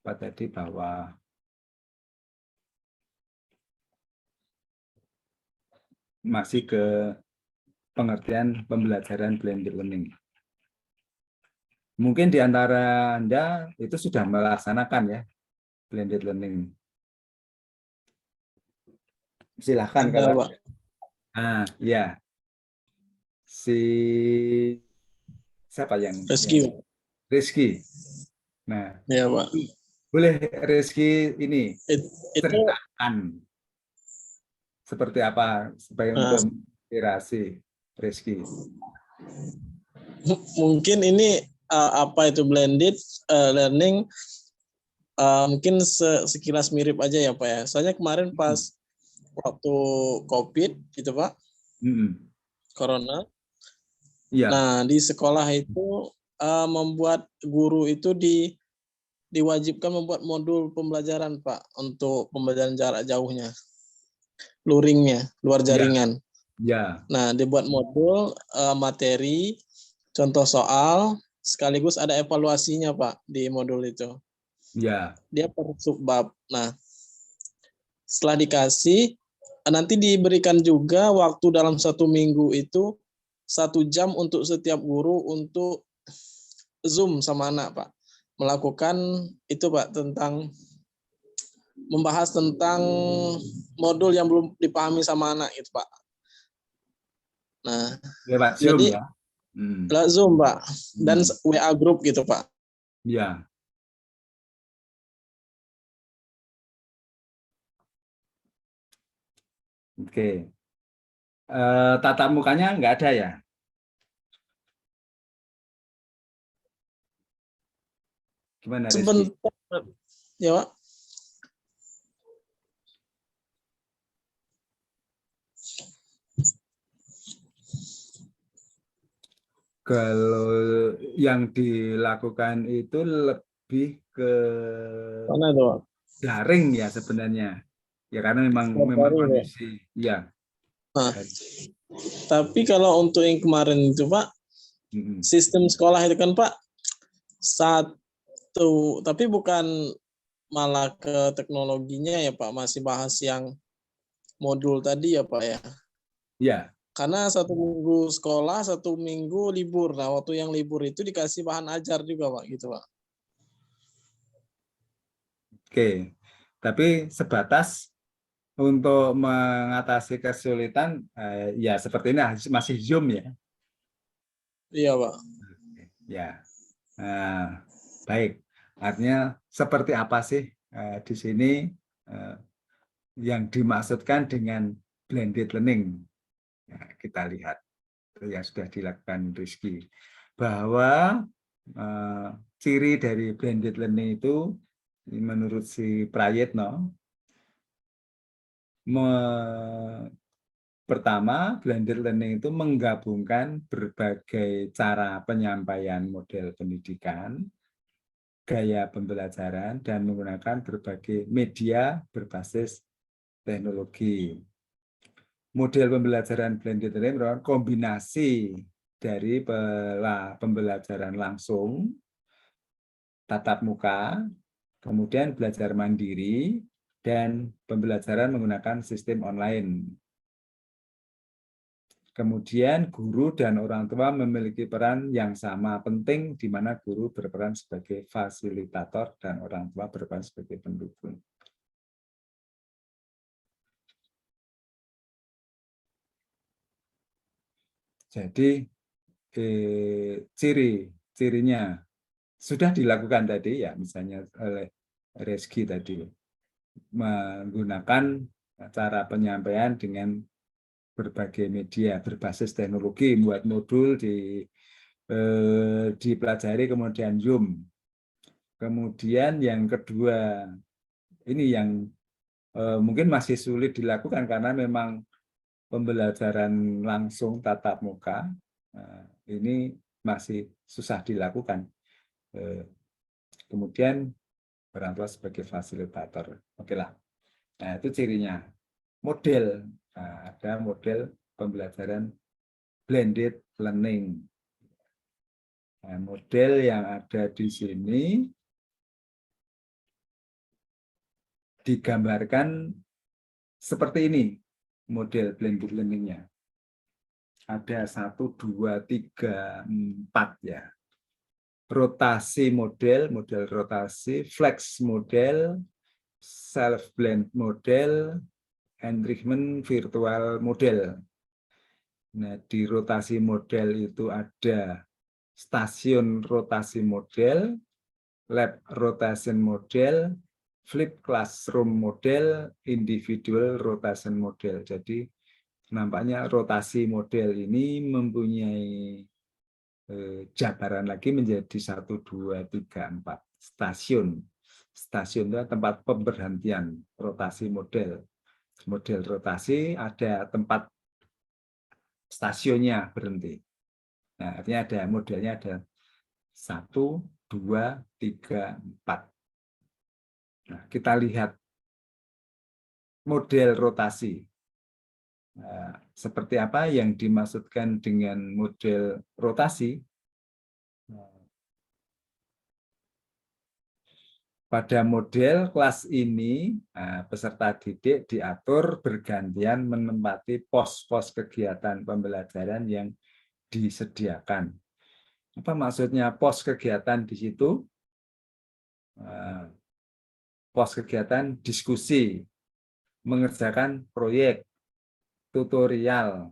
apa tadi bahwa masih ke pengertian pembelajaran blended learning. Mungkin di antara Anda itu sudah melaksanakan ya blended learning. Silahkan Ada, kalau Pak. Ya, si siapa yang Rizky. Rizky. Nah, Ya, Pak. boleh Rizky ini Itu ceritakan seperti apa supaya untuk inspirasi Rizky. mungkin ini apa itu blended learning mungkin sekilas mirip aja ya Pak ya. Soalnya kemarin pas waktu COVID gitu Pak, Corona. Iya. Nah di sekolah itu membuat guru itu diwajibkan membuat modul pembelajaran Pak untuk pembelajaran jarak jauhnya, luringnya, luar jaringan. Ya. Nah dibuat modul materi, contoh soal, sekaligus ada evaluasinya Pak di modul itu. Ya. Dia per subbab. Nah, setelah dikasih, nanti diberikan juga waktu dalam 1 minggu itu 1 jam untuk setiap guru untuk Zoom sama anak, Pak. Melakukan itu, Pak, tentang membahas tentang modul yang belum dipahami sama anak itu, Pak. Nah, Lewat Zoom jadi ya. lewat Zoom, Pak. Dan Hmm. WA group gitu, Pak. Ya. Oke. Tatap mukanya nggak ada ya? Gimana Rizky? Sebentar. Ya, Pak. Kalau yang dilakukan itu lebih ke Mana itu, Pak? daring ya sebenarnya. Ya karena memang Daring, Pak. kondisi ya. Nah, tapi kalau untuk yang kemarin itu, Pak, Mm-mm. sistem sekolah itu kan, Pak, satu, tapi bukan malah ke teknologinya ya, Pak, masih bahas yang modul tadi ya, Pak ya. Ya, Karena 1 minggu sekolah, 1 minggu libur. Nah, waktu yang libur itu dikasih bahan ajar juga, Pak, gitu, Pak. oke. Tapi sebatas untuk mengatasi kesulitan, ya seperti ini masih Zoom ya. Iya, Pak. Ya, nah, baik. Artinya seperti apa sih di sini eh, yang dimaksudkan dengan blended learning? Ya, kita lihat yang sudah dilakukan Rizky bahwa ciri dari blended learning itu menurut si Prayitno pertama, blended learning itu menggabungkan berbagai cara penyampaian model pendidikan, gaya pembelajaran, dan menggunakan berbagai media berbasis teknologi. Model pembelajaran blended learning merupakan kombinasi dari pembelajaran langsung, tatap muka, kemudian belajar mandiri, dan pembelajaran menggunakan sistem online. Kemudian guru dan orang tua memiliki peran yang sama penting, di mana guru berperan sebagai fasilitator dan orang tua berperan sebagai pendukung. Jadi ciri-cirinya sudah dilakukan tadi ya, misalnya oleh Reski tadi, menggunakan cara penyampaian dengan berbagai media berbasis teknologi, membuat modul dipelajari kemudian Zoom. Kemudian yang kedua, ini yang mungkin masih sulit dilakukan karena memang pembelajaran langsung tatap muka ini masih susah dilakukan. Kemudian orang tua sebagai fasilitator. Oke lah. Nah, itu cirinya. Model. Nah, ada model pembelajaran blended learning. Nah, model yang ada di sini digambarkan seperti ini model blended learning-nya. Ada 1, 2, 3, 4 ya. Rotasi model, model rotasi, flex model, self-blend model, enrichment virtual model. Nah, di rotasi model itu ada stasiun rotasi model, lab rotation model, flip classroom model, individual rotation model. Jadi nampaknya rotasi model ini mempunyai jabaran lagi menjadi 1, 2, 3, 4 stasiun. Stasiun itu tempat pemberhentian rotasi model. Model rotasi ada tempat stasiunnya berhenti. Nah, artinya ada modelnya ada 1, 2, 3, 4. Nah, kita lihat model rotasi. Nah, seperti apa yang dimaksudkan dengan model rotasi? Pada model kelas ini, peserta didik diatur bergantian menempati pos-pos kegiatan pembelajaran yang disediakan. Apa maksudnya pos kegiatan di situ? Pos kegiatan diskusi, mengerjakan proyek, tutorial,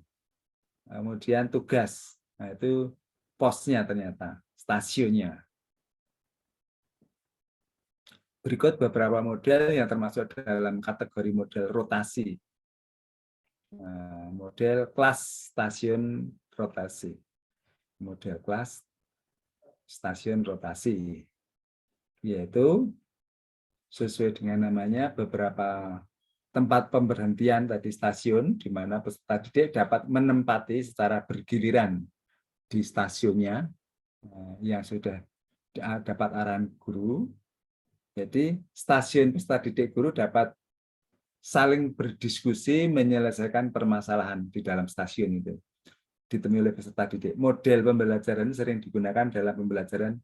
kemudian tugas. Nah, itu posnya ternyata, stasiunnya. Berikut beberapa model yang termasuk dalam kategori model rotasi. Model kelas stasiun rotasi. Model kelas stasiun rotasi. Yaitu sesuai dengan namanya beberapa tempat pemberhentian tadi stasiun, di mana peserta didik dapat menempati secara bergiliran di stasiunnya yang sudah dapat arahan guru. Jadi stasiun peserta didik guru dapat saling berdiskusi menyelesaikan permasalahan di dalam stasiun itu ditemui oleh peserta didik. Model pembelajaran sering digunakan dalam pembelajaran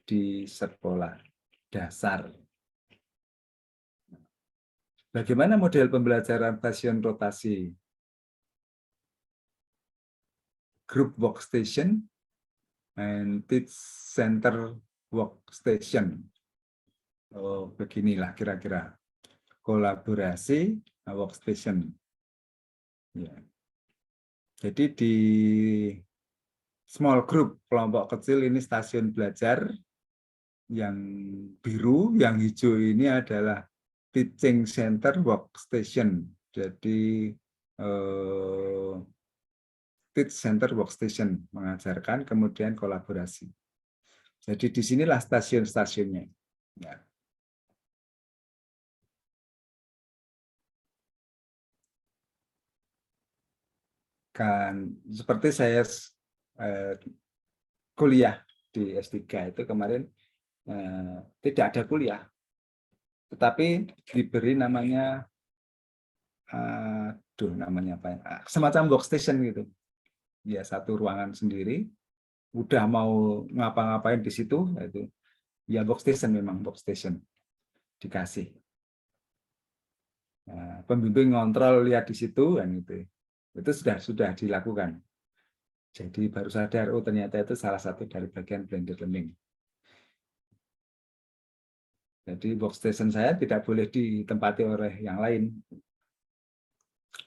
di sekolah dasar. Bagaimana model pembelajaran stasiun rotasi? Group workstation and teach center workstation. Oh, beginilah kira-kira. Kolaborasi workstation. Ya. Jadi di small group, kelompok kecil ini stasiun belajar. Yang biru, yang hijau ini adalah teaching center workstation. Jadi teach center workstation, mengajarkan, kemudian kolaborasi. Jadi disinilah stasiun-stasiunnya. Ya. Kan seperti saya kuliah di S3 itu kemarin tidak ada kuliah, tetapi diberi namanya namanya apa ya? Semacam workstation gitu. Ya, satu ruangan sendiri, udah mau ngapa-ngapain di situ, itu ya workstation, memang workstation dikasih. Nah, pembimbing ngontrol, lihat di situ, dan itu sudah dilakukan. Jadi baru sadar, oh ternyata itu salah satu dari bagian blended learning. Jadi workstation saya tidak boleh ditempati oleh yang lain.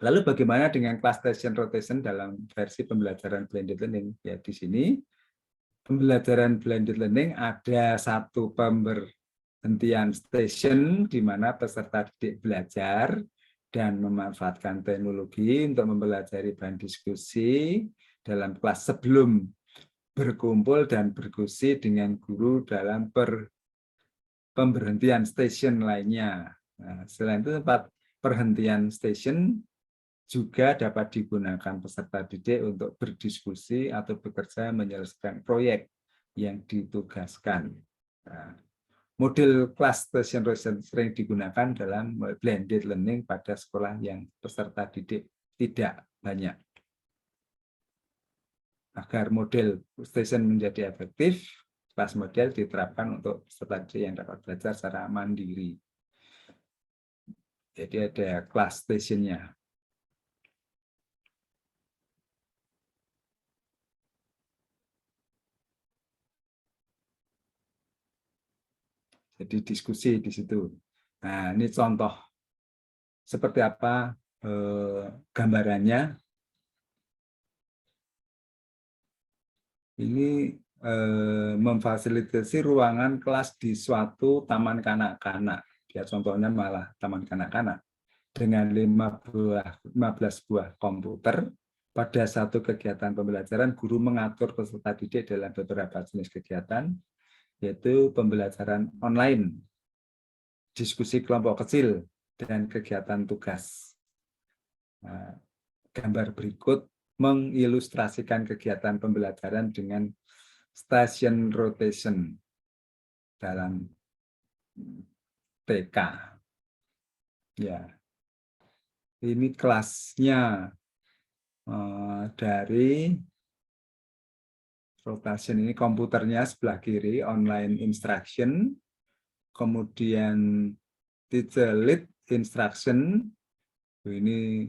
Lalu bagaimana dengan class station rotation dalam versi pembelajaran blended learning? Ya, di sini pembelajaran blended learning ada satu pemberhentian station di mana peserta didik belajar dan memanfaatkan teknologi untuk mempelajari bahan diskusi dalam kelas sebelum berkumpul dan berdiskusi dengan guru dalam pemberhentian station lainnya. Nah, selain itu tempat perhentian station juga dapat digunakan peserta didik untuk berdiskusi atau bekerja menyelesaikan proyek yang ditugaskan. Nah, model class station rotation sering digunakan dalam blended learning pada sekolah yang peserta didik tidak banyak. Agar model station menjadi efektif, kelas model diterapkan untuk peserta didik yang dapat belajar secara mandiri. Jadi ada kelas stationnya. Jadi diskusi di situ. Nah, ini contoh seperti apa gambarannya. Ini memfasilitasi ruangan kelas di suatu taman kanak-kanak. Ya, contohnya malah taman kanak-kanak dengan 15 buah komputer. Pada satu kegiatan pembelajaran, guru mengatur peserta didik dalam beberapa jenis kegiatan, yaitu pembelajaran online, diskusi kelompok kecil, dan kegiatan tugas. Nah, gambar berikut mengilustrasikan kegiatan pembelajaran dengan station rotation dalam TK. Ya, ini kelasnya dari rotation ini, komputernya sebelah kiri, online instruction, kemudian teacher lead instruction, ini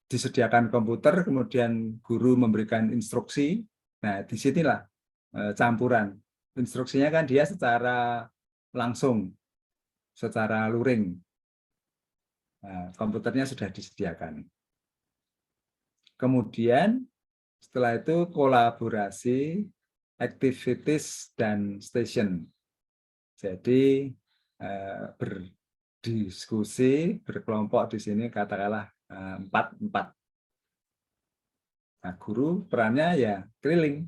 disediakan komputer, kemudian guru memberikan instruksi. Nah, disinilah campuran. Instruksinya kan dia secara langsung, secara luring. Nah, komputernya sudah disediakan. Kemudian setelah itu kolaborasi, activities, dan station. Jadi berdiskusi, berkelompok di sini katakanlah 4. Nah, guru perannya ya keliling.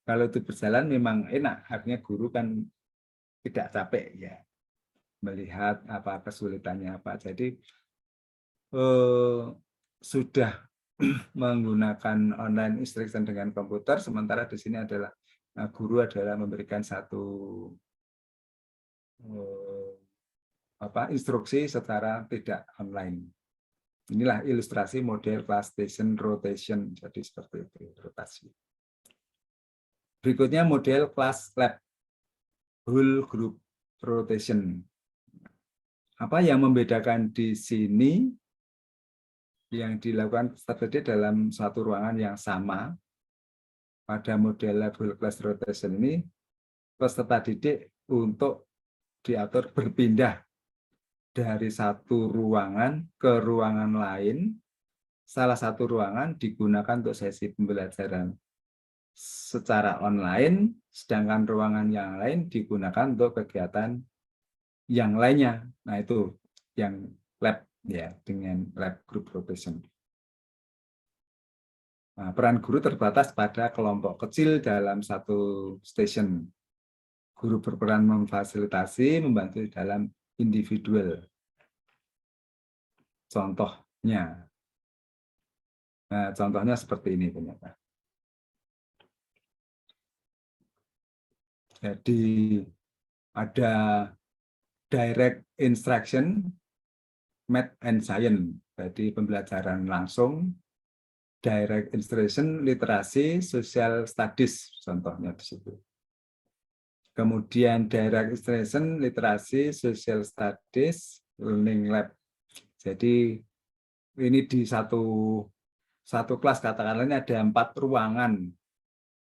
Kalau itu berjalan memang enak, artinya guru kan tidak capek ya melihat apa kesulitannya apa. Jadi sudah menggunakan online instruction dengan komputer, sementara di sini adalah guru adalah memberikan satu instruksi secara tidak online. Inilah ilustrasi model class station rotation, jadi seperti itu rotasi. Berikutnya model class lab whole group rotation. Apa yang membedakan di sini? Yang dilakukan terjadi dalam satu ruangan yang sama pada model whole class rotation ini, peserta didik untuk diatur berpindah dari satu ruangan ke ruangan lain. Salah satu ruangan digunakan untuk sesi pembelajaran secara online, sedangkan ruangan yang lain digunakan untuk kegiatan yang lainnya. Nah, itu yang lab ya, dengan lab group rotation. Nah, peran guru terbatas pada kelompok kecil dalam satu station. Guru berperan memfasilitasi, membantu dalam individual. Contohnya. Nah, contohnya seperti ini ternyata. Jadi ada direct instruction, math and science. Jadi pembelajaran langsung, direct instruction, literasi, social studies, contohnya di situ. Kemudian direct instruction, literasi, social studies, learning lab. Jadi ini di satu kelas katakanlah ini ada 4 ruangan.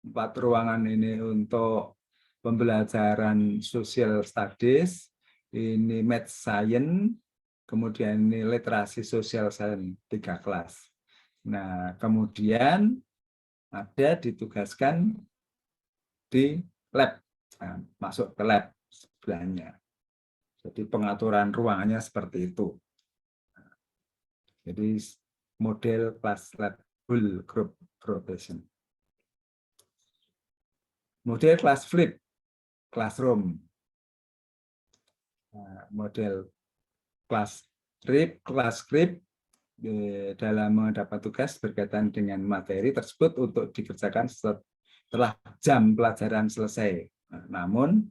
4 ruangan ini untuk pembelajaran social studies, ini math science, kemudian ini literasi social science, 3 kelas. Nah, kemudian ada ditugaskan di lab, nah, masuk ke lab sebelahnya. Jadi pengaturan ruangannya seperti itu. Jadi model class lab whole group rotation. Model class flip classroom. Nah, model class flip dalam mendapat tugas berkaitan dengan materi tersebut untuk dikerjakan setelah jam pelajaran selesai. Nah, namun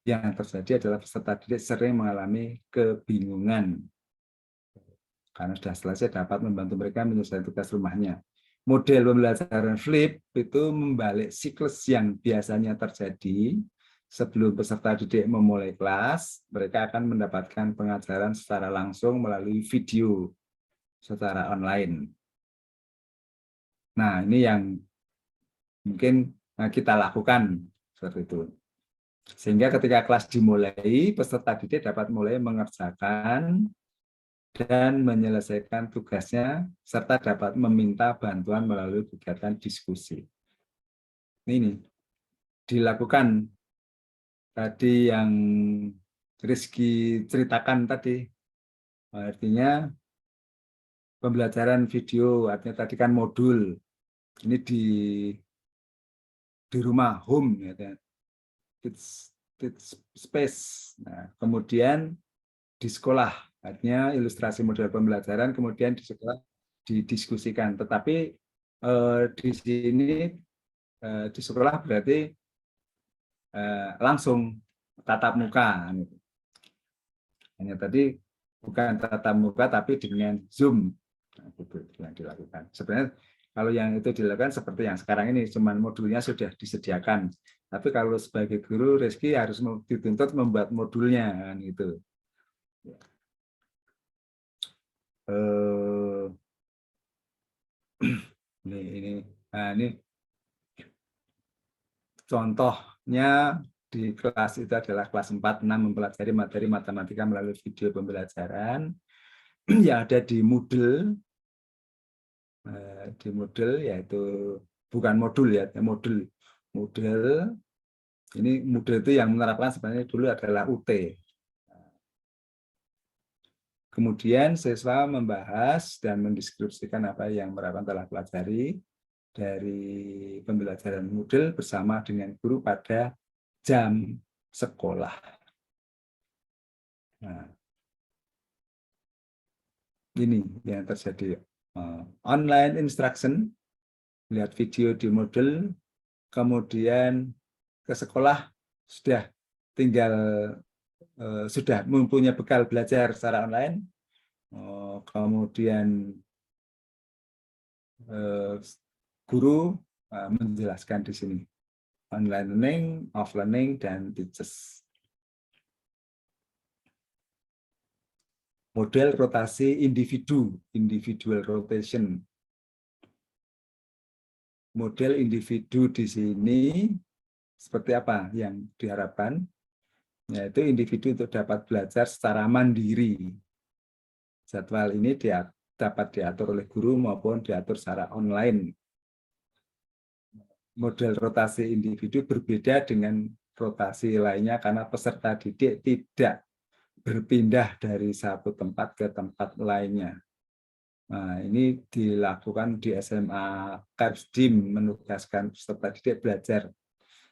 yang terjadi adalah peserta didik sering mengalami kebingungan karena sudah selesai dapat membantu mereka menyelesaikan tugas rumahnya. Model pembelajaran flip itu membalik siklus yang biasanya terjadi sebelum peserta didik memulai kelas, mereka akan mendapatkan pengajaran secara langsung melalui video secara online. Nah, ini yang mungkin kita lakukan seperti itu. Sehingga ketika kelas dimulai, peserta didik dapat mulai mengerjakan dan menyelesaikan tugasnya, serta dapat meminta bantuan melalui kegiatan diskusi. Ini dilakukan tadi yang Rizky ceritakan tadi, artinya pembelajaran video, artinya tadi kan modul, ini di rumah, home, ya, kids space. Nah, kemudian di sekolah, artinya ilustrasi model pembelajaran, kemudian di sekolah didiskusikan. Tetapi di sini di sekolah berarti langsung tatap muka. Hanya tadi bukan tatap muka, tapi dengan Zoom. Nah, itu yang dilakukan. Sebenarnya kalau yang itu dilakukan seperti yang sekarang ini, cuman modulnya sudah disediakan. Tapi kalau sebagai guru, Rizky harus dituntut membuat modulnya, kan gitu. Ini contohnya di kelas itu adalah kelas 4-6 mempelajari materi matematika melalui video pembelajaran yang ada di Moodle. di Moodle, yaitu bukan modul ya, modul. Moodle ini Moodle itu yang menerapkan sebenarnya dulu adalah UT. Kemudian siswa membahas dan mendeskripsikan apa yang mereka telah pelajari dari pembelajaran Moodle bersama dengan guru pada jam sekolah. Nah, ini yang terjadi. Online instruction, lihat video di Moodle, kemudian ke sekolah sudah tinggal sudah mempunyai bekal belajar secara online, kemudian guru menjelaskan di sini online learning, off learning, dan teachers. Model rotasi individu, individual rotation. Model individu di sini seperti apa yang diharapkan? Yaitu individu untuk dapat belajar secara mandiri. Jadwal ini dapat diatur oleh guru maupun diatur secara online. Model rotasi individu berbeda dengan rotasi lainnya karena peserta didik tidak berpindah dari satu tempat ke tempat lainnya. Nah, ini dilakukan di SMA Karpsdim, menugaskan peserta didik belajar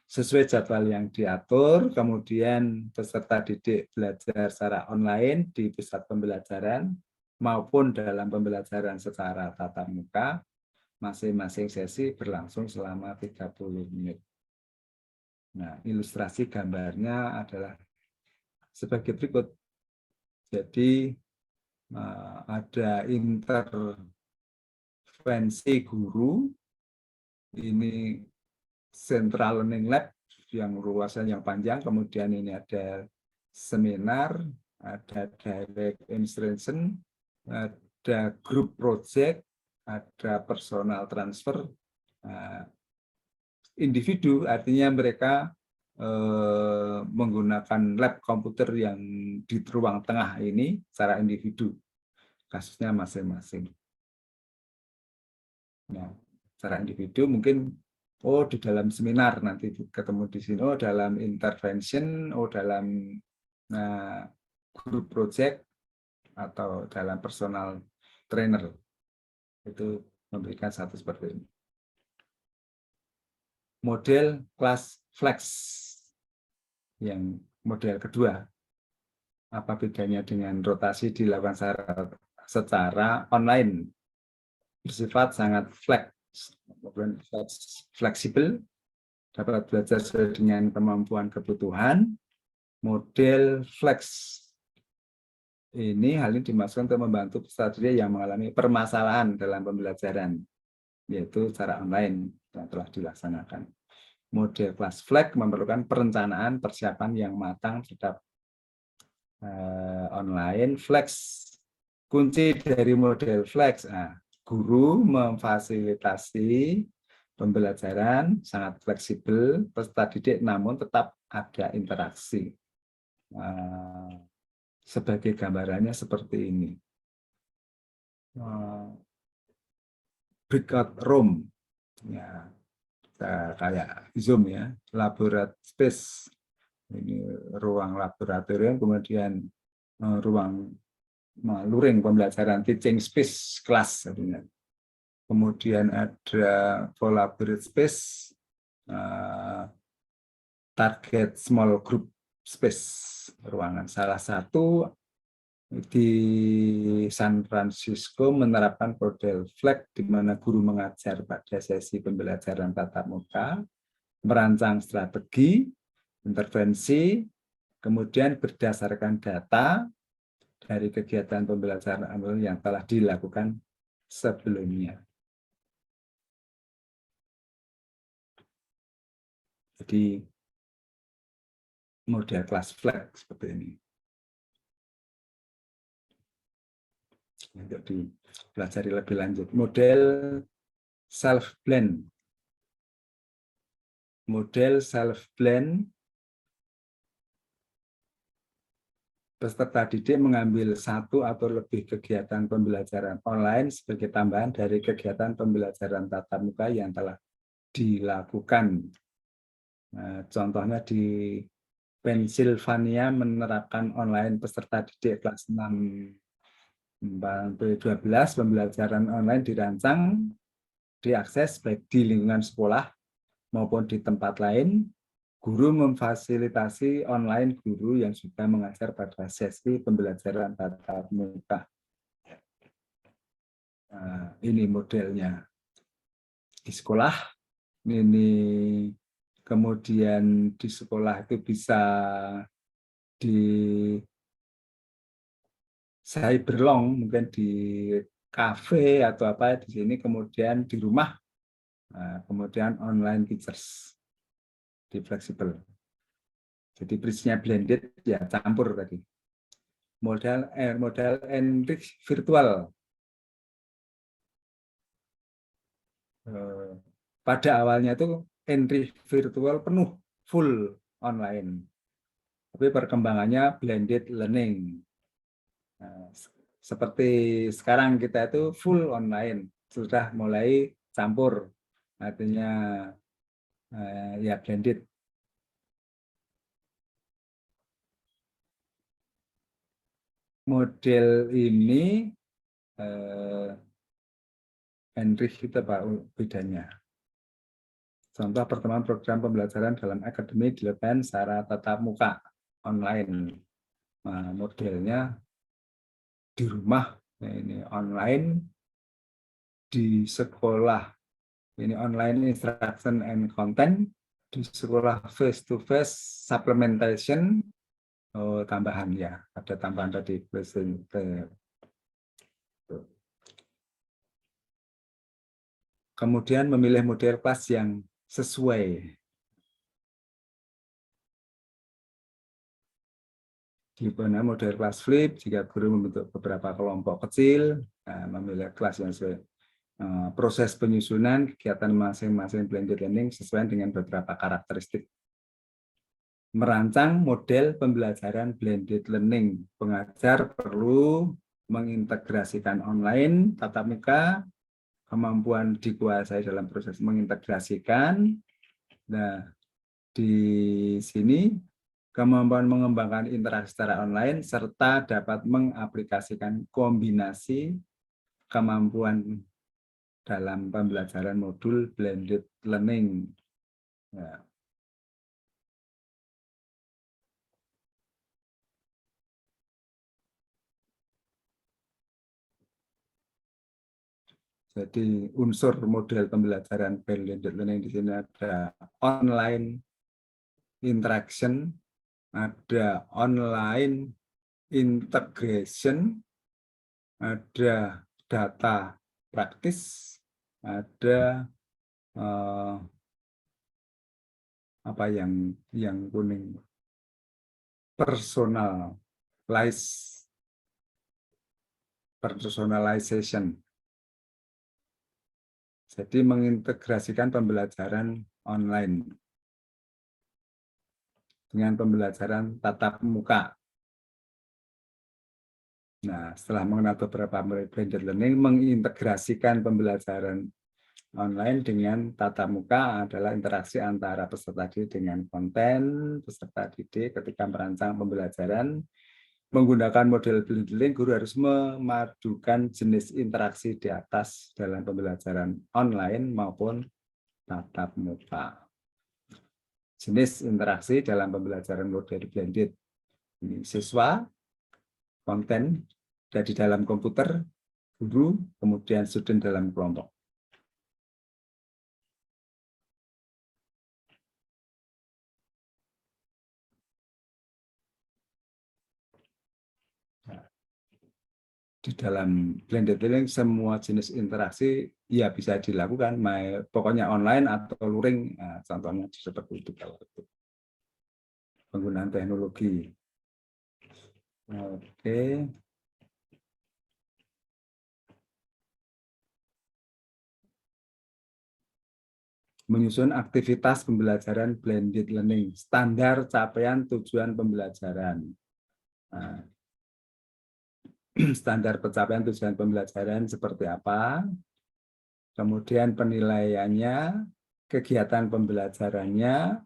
sesuai jadwal yang diatur, kemudian peserta didik belajar secara online di pusat pembelajaran maupun dalam pembelajaran secara tatap muka, masing-masing sesi berlangsung selama 30 menit. Nah, ilustrasi gambarnya adalah sebagai berikut. Jadi ada intervensi guru, ini Central Learning Lab yang luasan yang panjang, kemudian ini ada seminar, ada direct instruction, ada group project, ada personal transfer. Individu artinya mereka menggunakan lab komputer yang di ruang tengah ini secara individu, kasusnya masing-masing. Nah, secara individu mungkin di dalam seminar nanti ketemu di sini, dalam intervention, dalam group project, atau dalam personal trainer, itu memberikan satu seperti ini. Model kelas flex yang model kedua, apa bedanya dengan rotasi dilakukan secara online, bersifat sangat fleksibel, dapat belajar sesuai dengan kemampuan kebutuhan. Model flex ini hal ini dimaksudkan untuk membantu peserta didik yang mengalami permasalahan dalam pembelajaran, yaitu secara online yang telah dilaksanakan. Model kelas flex memerlukan perencanaan persiapan yang matang terhadap online. Flex, kunci dari model flex, guru memfasilitasi pembelajaran sangat fleksibel, peserta didik namun tetap ada interaksi. Sebagai gambarannya seperti ini. Breakout room, ya, kayak Zoom ya, laboratory space, ini ruang laboratorium, kemudian ruang luring pembelajaran, teaching space, kelas. Kemudian ada collaborate space, target small group space, ruangan. Salah satu di San Francisco menerapkan model flex di mana guru mengajar pada sesi pembelajaran tatap muka, merancang strategi, intervensi, kemudian berdasarkan data dari kegiatan pembelajaran yang telah dilakukan sebelumnya. Jadi model kelas flex seperti ini. Untuk dipelajari lebih lanjut. Model self-blend. Model self-blend peserta didik mengambil satu atau lebih kegiatan pembelajaran online sebagai tambahan dari kegiatan pembelajaran tatap muka yang telah dilakukan. Nah, contohnya di Pennsylvania menerapkan online peserta didik kelas 6 12 pembelajaran online dirancang, diakses baik di lingkungan sekolah maupun di tempat lain. Guru memfasilitasi online guru yang sudah mengajar pada sesi pembelajaran tatap muka. Nah, ini modelnya di sekolah. Ini kemudian di sekolah itu bisa di cyberlong, mungkin di kafe atau apa di sini, kemudian di rumah, kemudian online teachers di fleksibel. Jadi prinsipnya blended ya, campur tadi. Model enrich virtual. Pada awalnya itu enrich virtual penuh full online. Tapi perkembangannya blended learning. Nah, seperti sekarang kita itu full online, sudah mulai campur, artinya ya blended. Model ini Enrich itu apa bedanya? Contoh pertemuan program pembelajaran dalam akademi dilakukan secara tatap muka online. Nah, modelnya di rumah ini online, di sekolah ini online instruction and content, di sekolah face to face supplementation. Oh, tambahan ya, ada tambahan tadi kemudian memilih model kelas yang sesuai. Di mana model kelas flip, jika guru membentuk beberapa kelompok kecil, memilih kelas yang sesuai. Proses penyusunan kegiatan masing-masing blended learning sesuai dengan beberapa karakteristik. Merancang model pembelajaran blended learning. Pengajar perlu mengintegrasikan online, tatap muka, kemampuan dikuasai dalam proses mengintegrasikan. Nah, di sini kemampuan mengembangkan interaksi secara online serta dapat mengaplikasikan kombinasi kemampuan dalam pembelajaran modul blended learning. Ya. Jadi unsur model pembelajaran blended learning di sini ada online interaction, ada online integration, ada data praktis, ada apa yang kuning, personalization. Jadi mengintegrasikan pembelajaran online dengan pembelajaran tatap muka. Nah, setelah mengenal beberapa blended learning, mengintegrasikan pembelajaran online dengan tatap muka adalah interaksi antara peserta didik dengan konten peserta didik ketika merancang pembelajaran. Menggunakan model blended learning, guru harus memadukan jenis interaksi di atas dalam pembelajaran online maupun tatap muka. Jenis interaksi dalam pembelajaran model blended. Ini siswa, konten dari dalam komputer, guru, kemudian student dalam kelompok. Di dalam blended learning semua jenis interaksi ya bisa dilakukan, pokoknya online atau luring. Nah, contohnya seperti itu kalau itu penggunaan teknologi. Oke. Menyusun aktivitas pembelajaran blended learning, standar capaian tujuan pembelajaran. Nah, standar pencapaian tujuan pembelajaran seperti apa, kemudian penilaiannya, kegiatan pembelajarannya.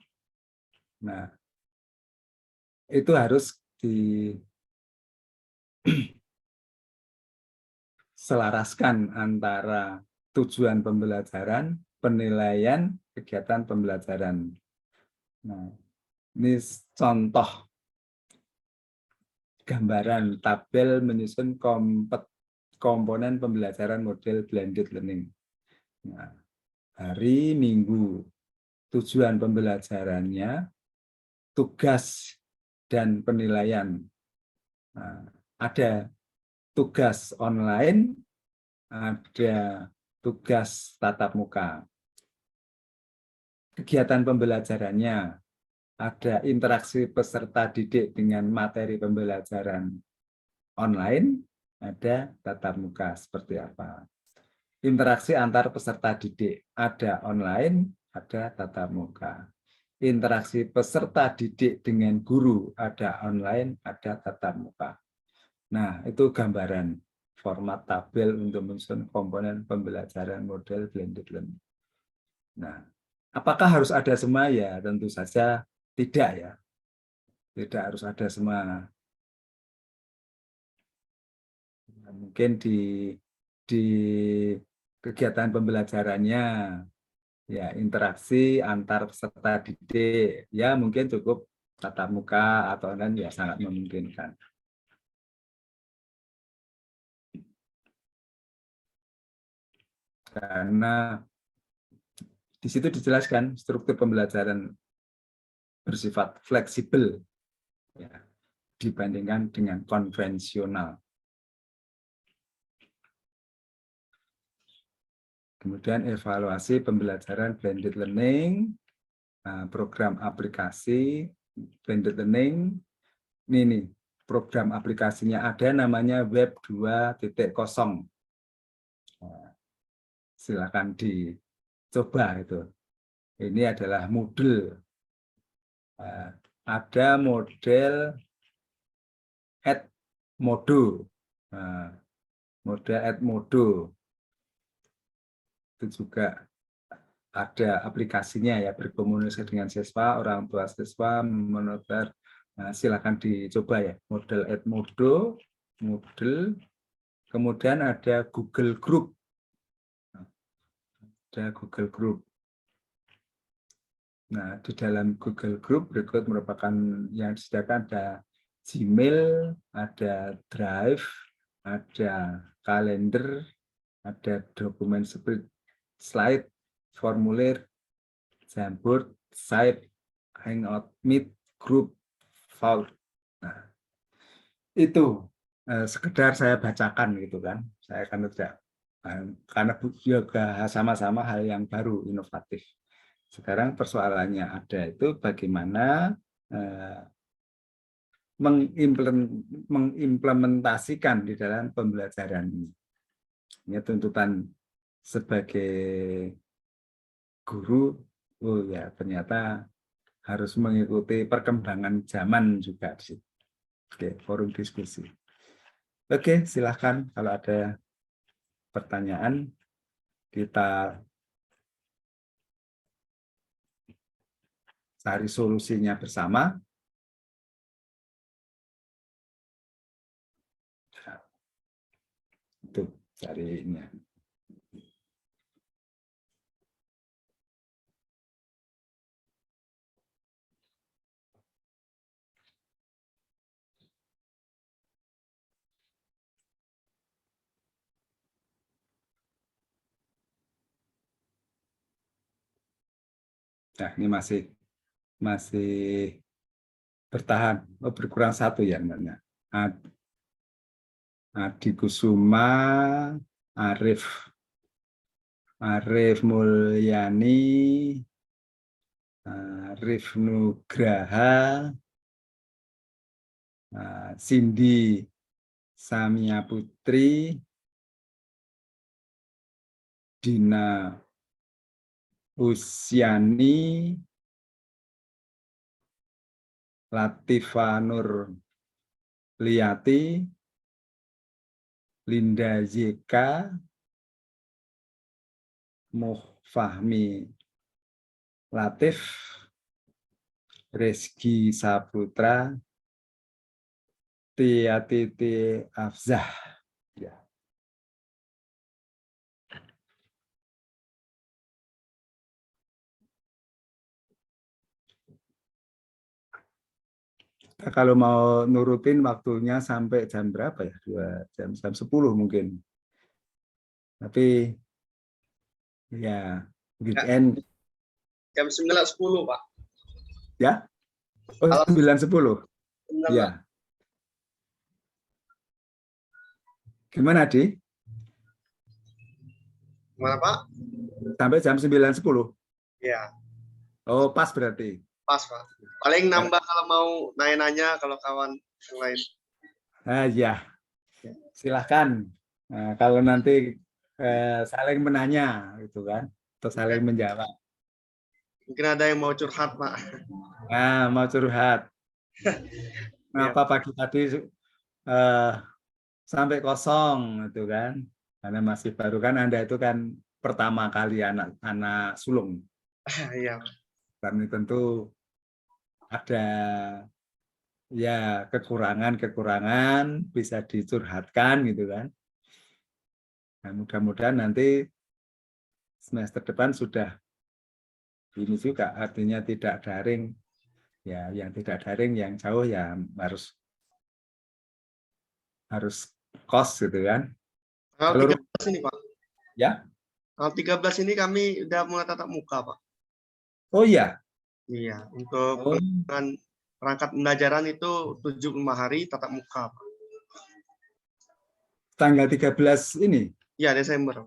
Nah, itu harus diselaraskan antara tujuan pembelajaran, penilaian, kegiatan pembelajaran. Nah, ini contoh gambaran tabel menyusun komponen pembelajaran model blended learning. Nah, hari Minggu, tujuan pembelajarannya, tugas dan penilaian. Nah, ada tugas online, ada tugas tatap muka. Kegiatan pembelajarannya, ada interaksi peserta didik dengan materi pembelajaran online, ada tatap muka seperti apa. Interaksi antar peserta didik, ada online, ada tatap muka. Interaksi peserta didik dengan guru, ada online, ada tatap muka. Nah, itu gambaran format tabel untuk menyusun komponen pembelajaran model blended learning. Nah, apakah harus ada semua? Ya, tentu saja tidak ya. Tidak harus ada semua. Mungkin di kegiatan pembelajarannya, ya interaksi antar peserta didik, ya mungkin cukup tatap muka atau online ya sangat memungkinkan. Karena di situ dijelaskan struktur pembelajaran bersifat fleksibel ya, dibandingkan dengan konvensional. Kemudian evaluasi pembelajaran blended learning, program aplikasi blended learning. Ini nih, program aplikasinya ada namanya Web 2.0. Silakan dicoba itu. Ini adalah Moodle. Ada model Edmodo. Model Edmodo itu juga ada aplikasinya ya, berkomunikasi dengan siswa, orang tua siswa, monitor. Silakan dicoba ya, model Edmodo, Moodle. Kemudian ada Google Group. Ada Google Group. Nah, di dalam Google Group berikut merupakan yang disediakan ada Gmail, ada Drive, ada kalender, ada dokumen slide, formulir, Jamboard, Site, Hangout, Meet, Group, Vault. Nah, itu sekedar saya bacakan gitu kan. Saya akan tidak karena juga sama-sama hal yang baru, inovatif. Sekarang persoalannya ada itu bagaimana mengimplementasikan di dalam pembelajaran ini. Ini tuntutan sebagai guru, oh ya ternyata harus mengikuti perkembangan zaman juga di situ. Oke, forum diskusi. Oke, silahkan kalau ada pertanyaan kita cari solusinya bersama. Itu carinya. Nah, ini masih bertahan, berkurang satu ya enggaknya. Adi Kusuma, Arif Mulyani, Arif Nugraha, Cindy Samia Putri, Dina Usiani, Latifa Nur Liati, Linda YK, Muhfahmi Latif, Rizky Saputra, Tia Titi Afzah. Ya. Kalau mau nurutin waktunya sampai jam berapa ya? 2 jam 10 mungkin. Tapi ya weekend Jam 9.10, Pak. ya. Oh, Kalau 9.10. 9, Pak. Ya. Gimana, Di? Gimana, Pak? Sampai jam 9.10. Iya, Oh, pas berarti. pas, Pak. Paling nambah kalau mau nanya-nanya kalau kawan yang lain. Ah, ya. Silahkan. Nah, kalau nanti saling menanya gitu kan, atau saling menjawab. Mungkin ada yang mau curhat, Pak. Nah, mau curhat. Kenapa pagi tadi sampai kosong gitu kan? Karena masih baru kan Anda itu kan pertama kali anak sulung. Iya. Kami tentu ada ya kekurangan bisa dicurhatkan gitu kan. Nah, mudah-mudahan nanti semester depan sudah ini juga artinya tidak daring. Ya, yang tidak daring yang jauh ya harus kos gitu kan. Tanggal 13 ini, Pak. Ya. Tanggal 13 ini kami udah mulai tatap muka, Pak. Oh iya. Iya, untuk perangkat pembelajaran itu 75 hari tatap muka, Pak. Tanggal 13 ini. Iya, Desember.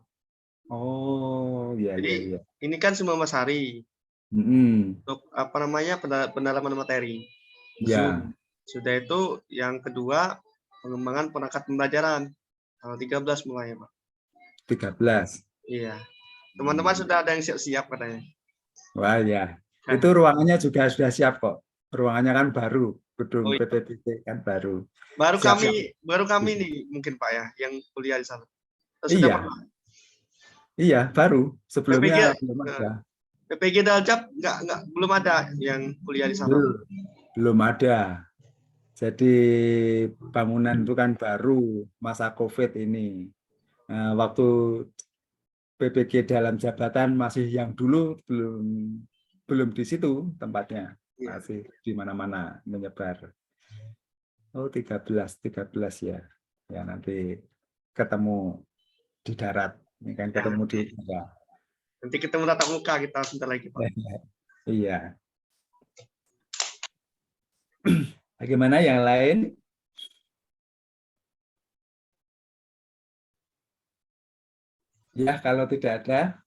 Oh, iya. Jadi ini kan 19 hari. Untuk pendalaman materi. Ya. Sudah itu yang kedua pengembangan perangkat pembelajaran. Tanggal 13 mulai, Pak. 13. Iya. Teman-teman sudah ada yang siap-siap katanya. Wah ya. Itu ruangannya juga sudah siap kok. Ruangannya kan baru, gedung iya. PPPT kan baru. Baru Siap. kami nih mungkin Pak ya yang kuliah di sana. Iya. Iya, baru. Sebelumnya belum ada. PPG Daljab belum ada yang kuliah di sana. Belum ada. Jadi bangunan itu kan baru masa COVID ini. Nah, waktu PPG dalam jabatan masih yang dulu belum di situ tempatnya. Masih di mana-mana menyebar. Oh, 13 ya. Ya nanti ketemu di darat. Ini kan ketemu di darat. Nanti ketemu tatap muka kita sebentar lagi, Pak. Iya. Bagaimana yang lain? Ya, kalau tidak ada,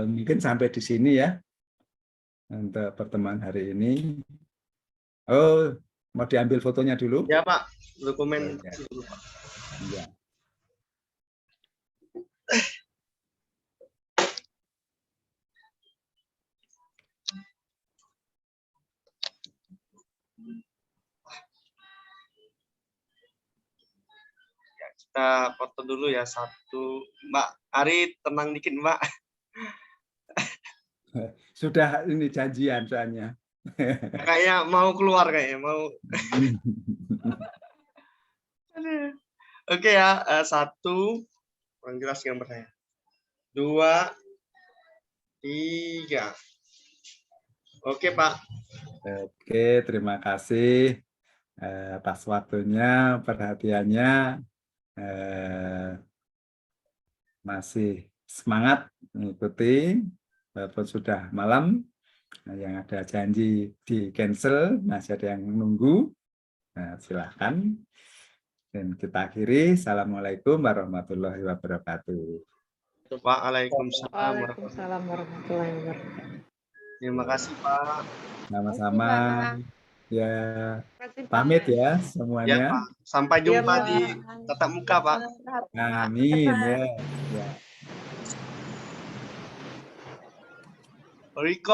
mungkin sampai di sini ya untuk pertemuan hari ini. Oh, mau diambil fotonya dulu? Ya, Pak. Dokumen dulu, Pak. Iya. Kita foto dulu ya satu. Mbak Ari, tenang dikit, Mbak. Sudah ini janjian soalnya. Kayaknya mau keluar kayaknya, mau. Oke ya, 1, kurang jelas gambar saya. 2, 3. Oke, Pak. Oke, terima kasih atas waktunya, perhatiannya. Masih semangat mengikuti walaupun sudah malam. Nah, yang ada janji di cancel, masih ada yang menunggu. Nah, silahkan. Dan kita akhiri. Assalamualaikum warahmatullahi wabarakatuh. Waalaikumsalam warahmatullahi wabarakatuh. Terima kasih, Pak. Sama-sama. Ya, Kasih, Pak. pamit ya Ya, semuanya. Pak. Sampai jumpa di tatap muka, Pak. Amin ya. Ya. Riko.